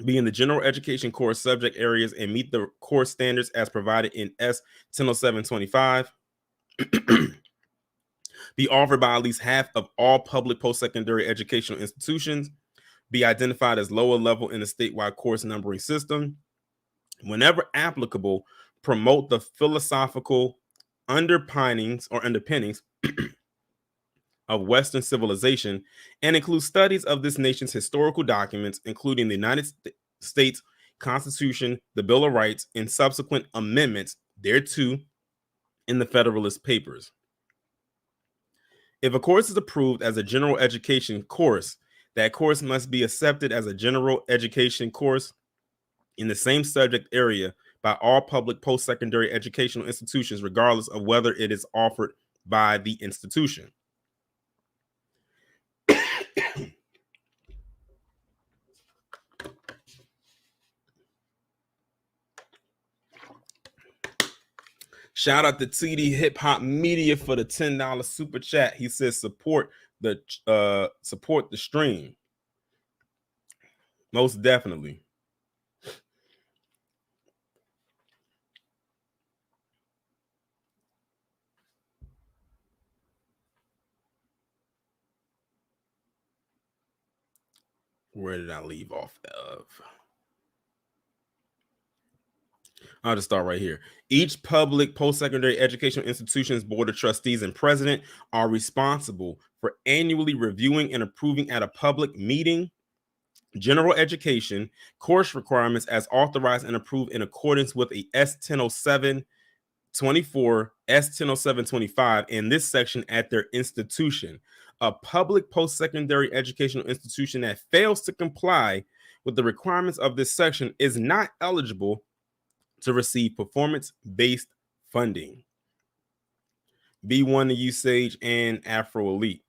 be in the general education course subject areas and meet the course standards as provided in S 100725. Be offered by at least half of all public post-secondary educational institutions. Be identified as lower level in the statewide course numbering system. Whenever applicable, promote the philosophical underpinnings of Western civilization and include studies of this nation's historical documents, including the United States Constitution, the Bill of Rights, and subsequent amendments thereto in the Federalist Papers. If a course is approved as a general education course, that course must be accepted as a general education course in the same subject area by all public post-secondary educational institutions, regardless of whether it is offered by the institution. Shout out to TD Hip Hop Media for the $10 super chat. He says support the stream. Most definitely. Where did I leave off of? I'll just start right here. Each public post-secondary educational institution's board of trustees and president are responsible for annually reviewing and approving at a public meeting general education course requirements as authorized and approved in accordance with a S1007-24, S1007-25 in this section at their institution. A public post-secondary educational institution that fails to comply with the requirements of this section is not eligible to receive performance-based funding. B1 to USAGE and Afro Elite.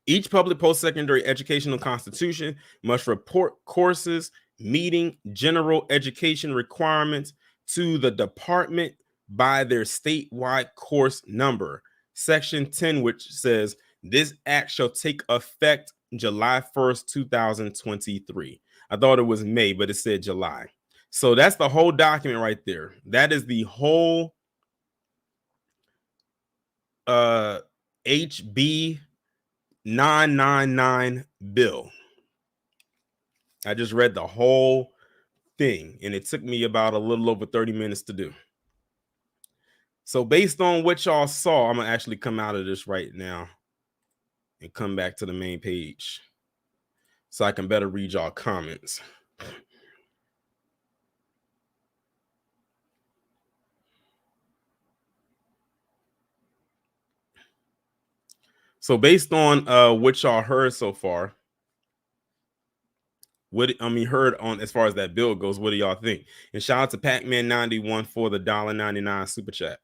Each public post-secondary educational constitution must report courses meeting general education requirements to the department by their statewide course number. Section 10, which says this act shall take effect July 1st, 2023. I thought it was May, but it said July. So that's the whole document right there. That is the whole HB 999 bill. I just read the whole thing, and it took me about a little over 30 minutes to do. So based on what y'all saw, I'm going to actually come out of this right now and come back to the main page so I can better read y'all comments. So based on what y'all heard so far, heard on as far as that bill goes, what do y'all think? And shout out to Pac-Man91 for the $1.99 super chat.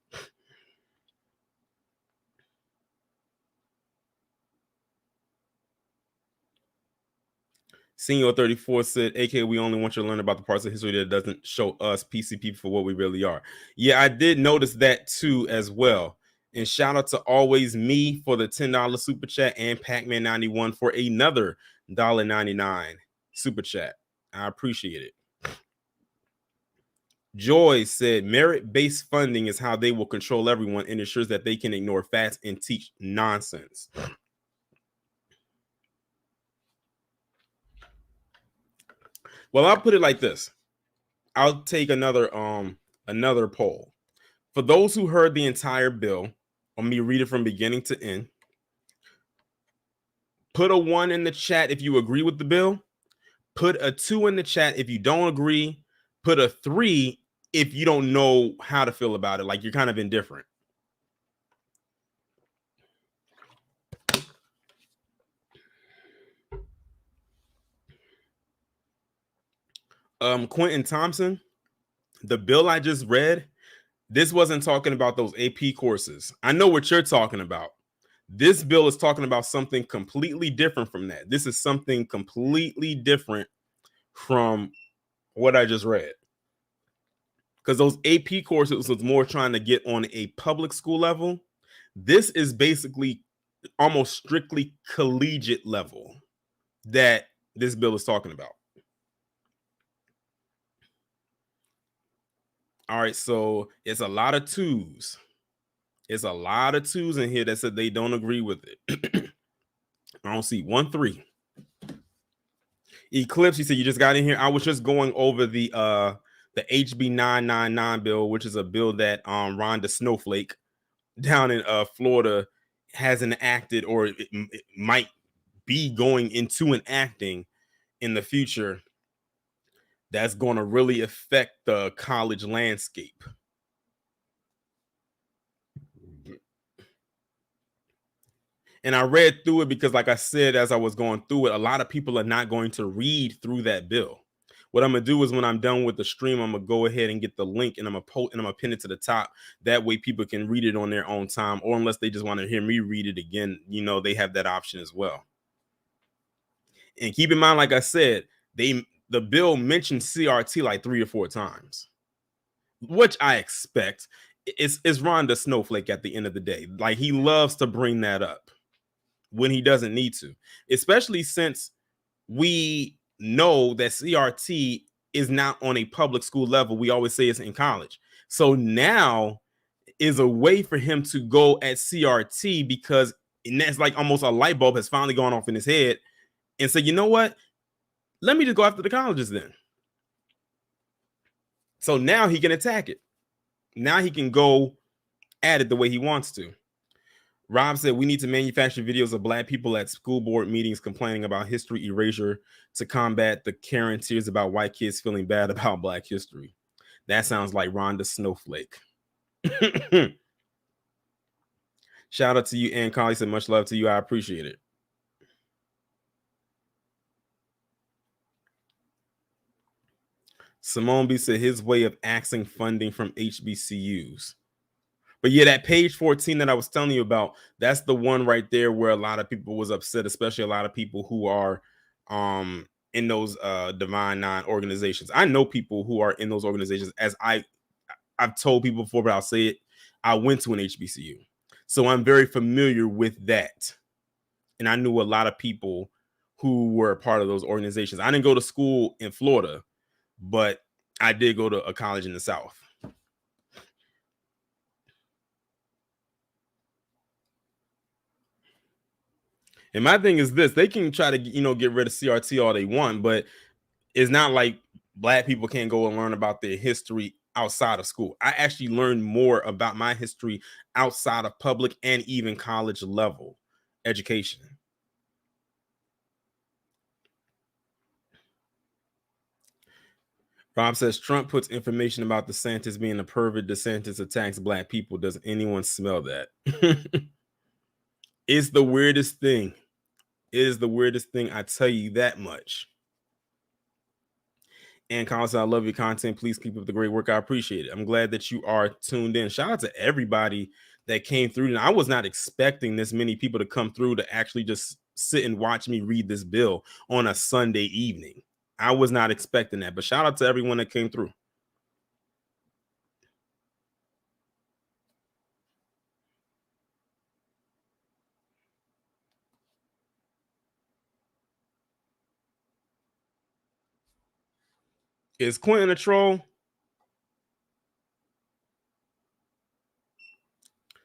Senior 34 said, AK, we only want you to learn about the parts of history that doesn't show us PCP for what we really are. Yeah, I did notice that too as well. And shout out to Always Me for the $10 super chat and Pac-Man91 for another $1.99 super chat. I appreciate it. Joy said, merit-based funding is how they will control everyone and ensures that they can ignore facts and teach nonsense. Well, I'll put it like this. I'll take another poll. For those who heard the entire bill, let me read it from beginning to end. Put a 1 in the chat if you agree with the bill. Put a 2 in the chat if you don't agree. Put a 3 if you don't know how to feel about it, like you're kind of indifferent. Quentin Thompson, the bill I just read, this wasn't talking about those AP courses. I know what you're talking about. This bill is talking about something completely different from that. This is something completely different from what I just read. Because those AP courses was more trying to get on a public school level. This is basically almost strictly collegiate level that this bill is talking about. All right, so it's a lot of twos. It's a lot of twos in here that said they don't agree with it. I don't see 1 3. Eclipse, you said you just got in here. I was just going over the HB 999 bill, which is a bill that Ron DeSnowflake down in Florida has enacted, or it might be going into enacting in the future. That's going to really affect the college landscape. And I read through it because, like I said, as I was going through it, a lot of people are not going to read through that bill. What I'm gonna do is when I'm done with the stream, I'm gonna go ahead and get the link and I'm gonna pin it to the top. That way people can read it on their own time, or unless they just want to hear me read it again, they have that option as well. And keep in mind, like I said, the bill mentioned CRT like 3 or 4 times, which I expect. It's Ron DeSnowflake at the end of the day. Like, he loves to bring that up when he doesn't need to, especially since we know that CRT is not on a public school level. We always say it's in college. So now is a way for him to go at CRT, because that's like almost a light bulb has finally gone off in his head and say, you know what? Let me just go after the colleges then. So now he can attack it. Now he can go at it the way he wants to. Rob said we need to manufacture videos of Black people at school board meetings complaining about history erasure to combat the Karen tears about white kids feeling bad about Black history. That sounds like Rhonda Snowflake. Shout out to you, Ann Colley said much love to you. I appreciate it. Simone B said his way of axing funding from HBCUs. But yeah, that page 14 that I was telling you about, that's the one right there where a lot of people was upset, especially a lot of people who are in those Divine Nine organizations. I know people who are in those organizations, as I've told people before, but I'll say it. I went to an HBCU, so I'm very familiar with that. And I knew a lot of people who were part of those organizations. I didn't go to school in Florida, but I did go to a college in the South. And my thing is this: they can try to, get rid of CRT all they want, but it's not like Black people can't go and learn about their history outside of school. I actually learned more about my history outside of public and even college level education. Rob says Trump puts information about DeSantis being a pervert. DeSantis attacks Black people. Does anyone smell that? It's the weirdest thing. It is the weirdest thing. I tell you that much. And Colin said, I love your content. Please keep up the great work. I appreciate it. I'm glad that you are tuned in. Shout out to everybody that came through. And I was not expecting this many people to come through to actually just sit and watch me read this bill on a Sunday evening. I was not expecting that. But shout out to everyone that came through. Is Quentin a troll?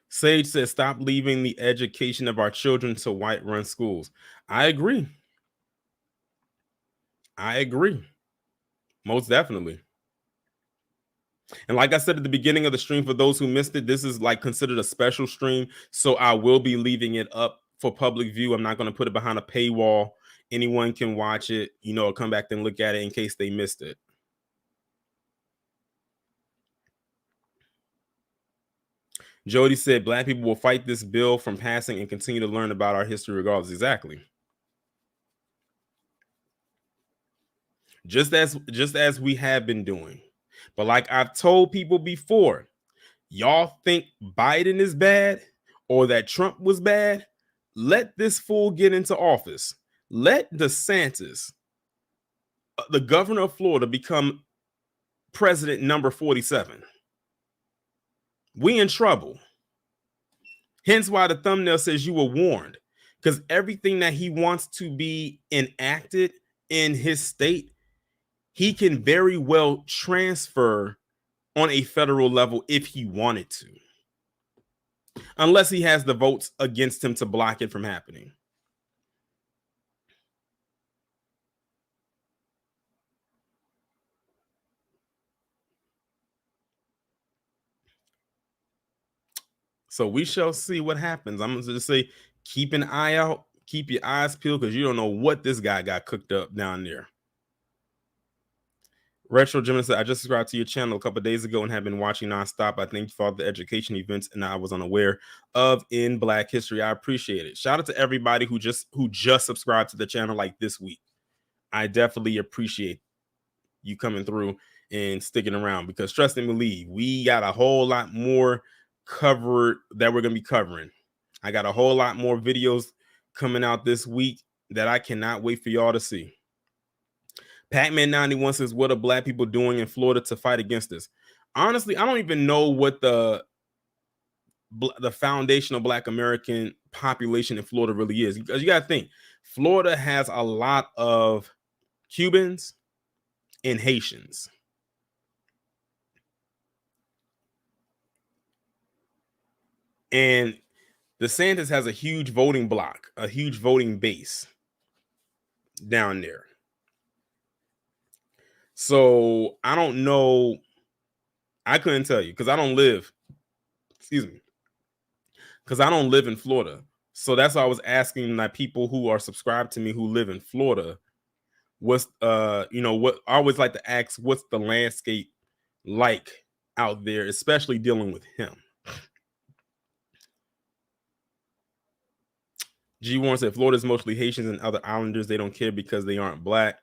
Sage says, stop leaving the education of our children to white-run schools. I agree. I agree. Most definitely. And like I said at the beginning of the stream, for those who missed it, this is like considered a special stream. So I will be leaving it up for public view. I'm not going to put it behind a paywall. Anyone can watch it, come back and look at it in case they missed it. Jody said Black people will fight this bill from passing and continue to learn about our history regardless. Exactly. Just as we have been doing. But like I've told people before, y'all think Biden is bad or that Trump was bad? Let this fool get into office. Let DeSantis, the governor of Florida, become president number 47. We in trouble. Hence why the thumbnail says you were warned, because everything that he wants to be enacted in his state, he can very well transfer on a federal level if he wanted to, unless he has the votes against him to block it from happening. So we shall see what happens. I'm going to just say, keep an eye out, keep your eyes peeled, because you don't know what this guy got cooked up down there. Retro Gemini said, I just subscribed to your channel a couple of days ago and have been watching nonstop. I thank you for all the education events and I was unaware of in Black history. I appreciate it. Shout out to everybody who just subscribed to the channel like this week. I definitely appreciate you coming through and sticking around, because trust and believe, we got a whole lot more covered that we're going to be covering. I got a whole lot more videos coming out this week that I cannot wait for y'all to see. Pac-Man 91 says, what are Black people doing in Florida to fight against this? Honestly, I don't even know what the foundational Black American population in Florida really is, because you got to think, Florida has a lot of Cubans and Haitians. And DeSantis has a huge voting block, a huge voting base down there. So I don't know. I couldn't tell you because I don't live, because I don't live in Florida. So that's why I was asking my people who are subscribed to me who live in Florida, what's what I always like to ask, what's the landscape like out there, especially dealing with him. G Warren said Florida is mostly Haitians and other islanders. They don't care because they aren't Black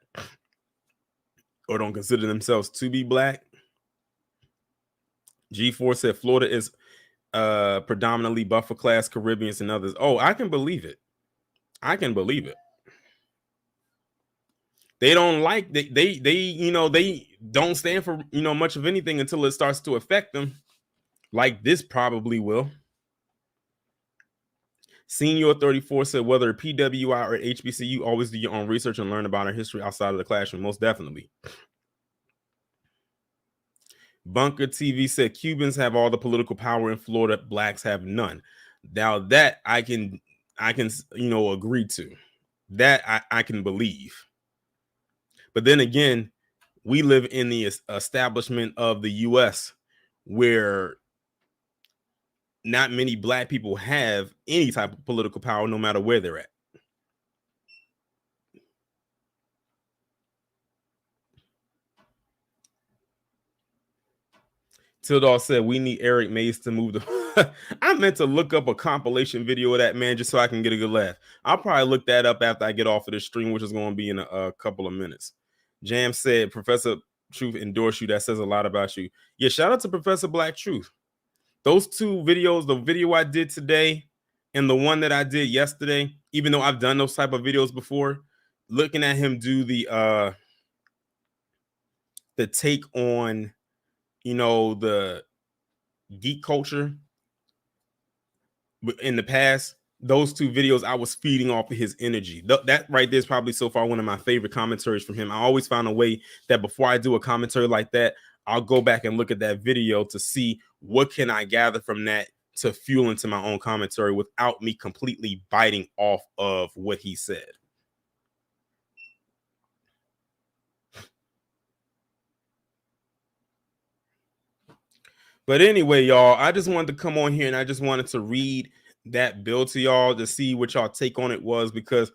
or don't consider themselves to be Black. G4 said Florida is predominantly buffer class Caribbeans and others. Oh, I can believe it. I can believe it. They don't like they don't stand for much of anything until it starts to affect them, like this probably will. Senior 34 said, whether PWI or HBCU, always do your own research and learn about our history outside of the classroom. Most definitely. Bunker TV said Cubans have all the political power in Florida, Blacks have none. Now that I can agree to. That I can believe. But then again, we live in the establishment of the US where not many Black people have any type of political power, no matter where they're at. Tildall said, we need Eric Mays to move the... I meant to look up a compilation video of that, man, just so I can get a good laugh. I'll probably look that up after I get off of the stream, which is going to be in a couple of minutes. Jam said, Professor Truth endorsed you. That says a lot about you. Yeah, shout out to Professor Black Truth. Those two videos, the video I did today and the one that I did yesterday, even though I've done those type of videos before, looking at him do the take on the geek culture in the past, those two videos, I was feeding off of his energy. That right there is probably so far one of my favorite commentaries from him. I always found a way that before I do a commentary like that, I'll go back and look at that video to see what can I gather from that to fuel into my own commentary without me completely biting off of what he said. But anyway, y'all, I just wanted to come on here and I just wanted to read that bill to y'all to see what y'all take on it was, because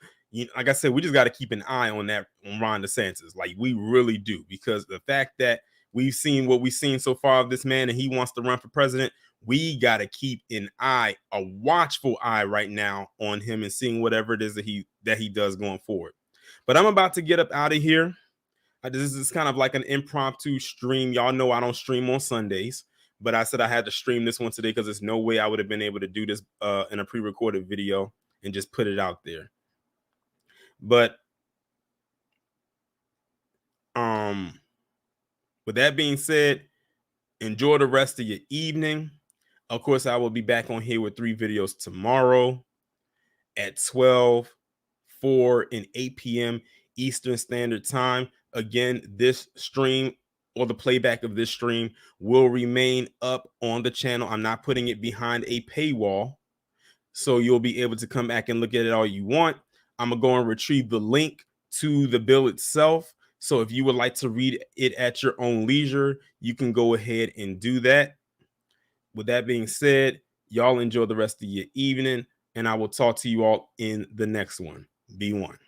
like I said, we just got to keep an eye on that, on Ron DeSantis. Like we really do, because the fact that we've seen what we've seen so far of this man and he wants to run for president, we got to keep an eye, a watchful eye right now on him and seeing whatever it is that he does going forward. But I'm about to get up out of here. This is kind of like an impromptu stream. Y'all know I don't stream on Sundays, but I said I had to stream this one today because there's no way I would have been able to do this in a pre-recorded video and just put it out there. But with that being said, enjoy the rest of your evening. Of course, I will be back on here with 3 videos tomorrow at 12, 4, and 8 p.m. Eastern Standard Time. Again, this stream or the playback of this stream will remain up on the channel. I'm not putting it behind a paywall, so you'll be able to come back and look at it all you want. I'm going to go and retrieve the link to the bill itself. So if you would like to read it at your own leisure, you can go ahead and do that. With that being said, y'all enjoy the rest of your evening, and I will talk to you all in the next one. Be one.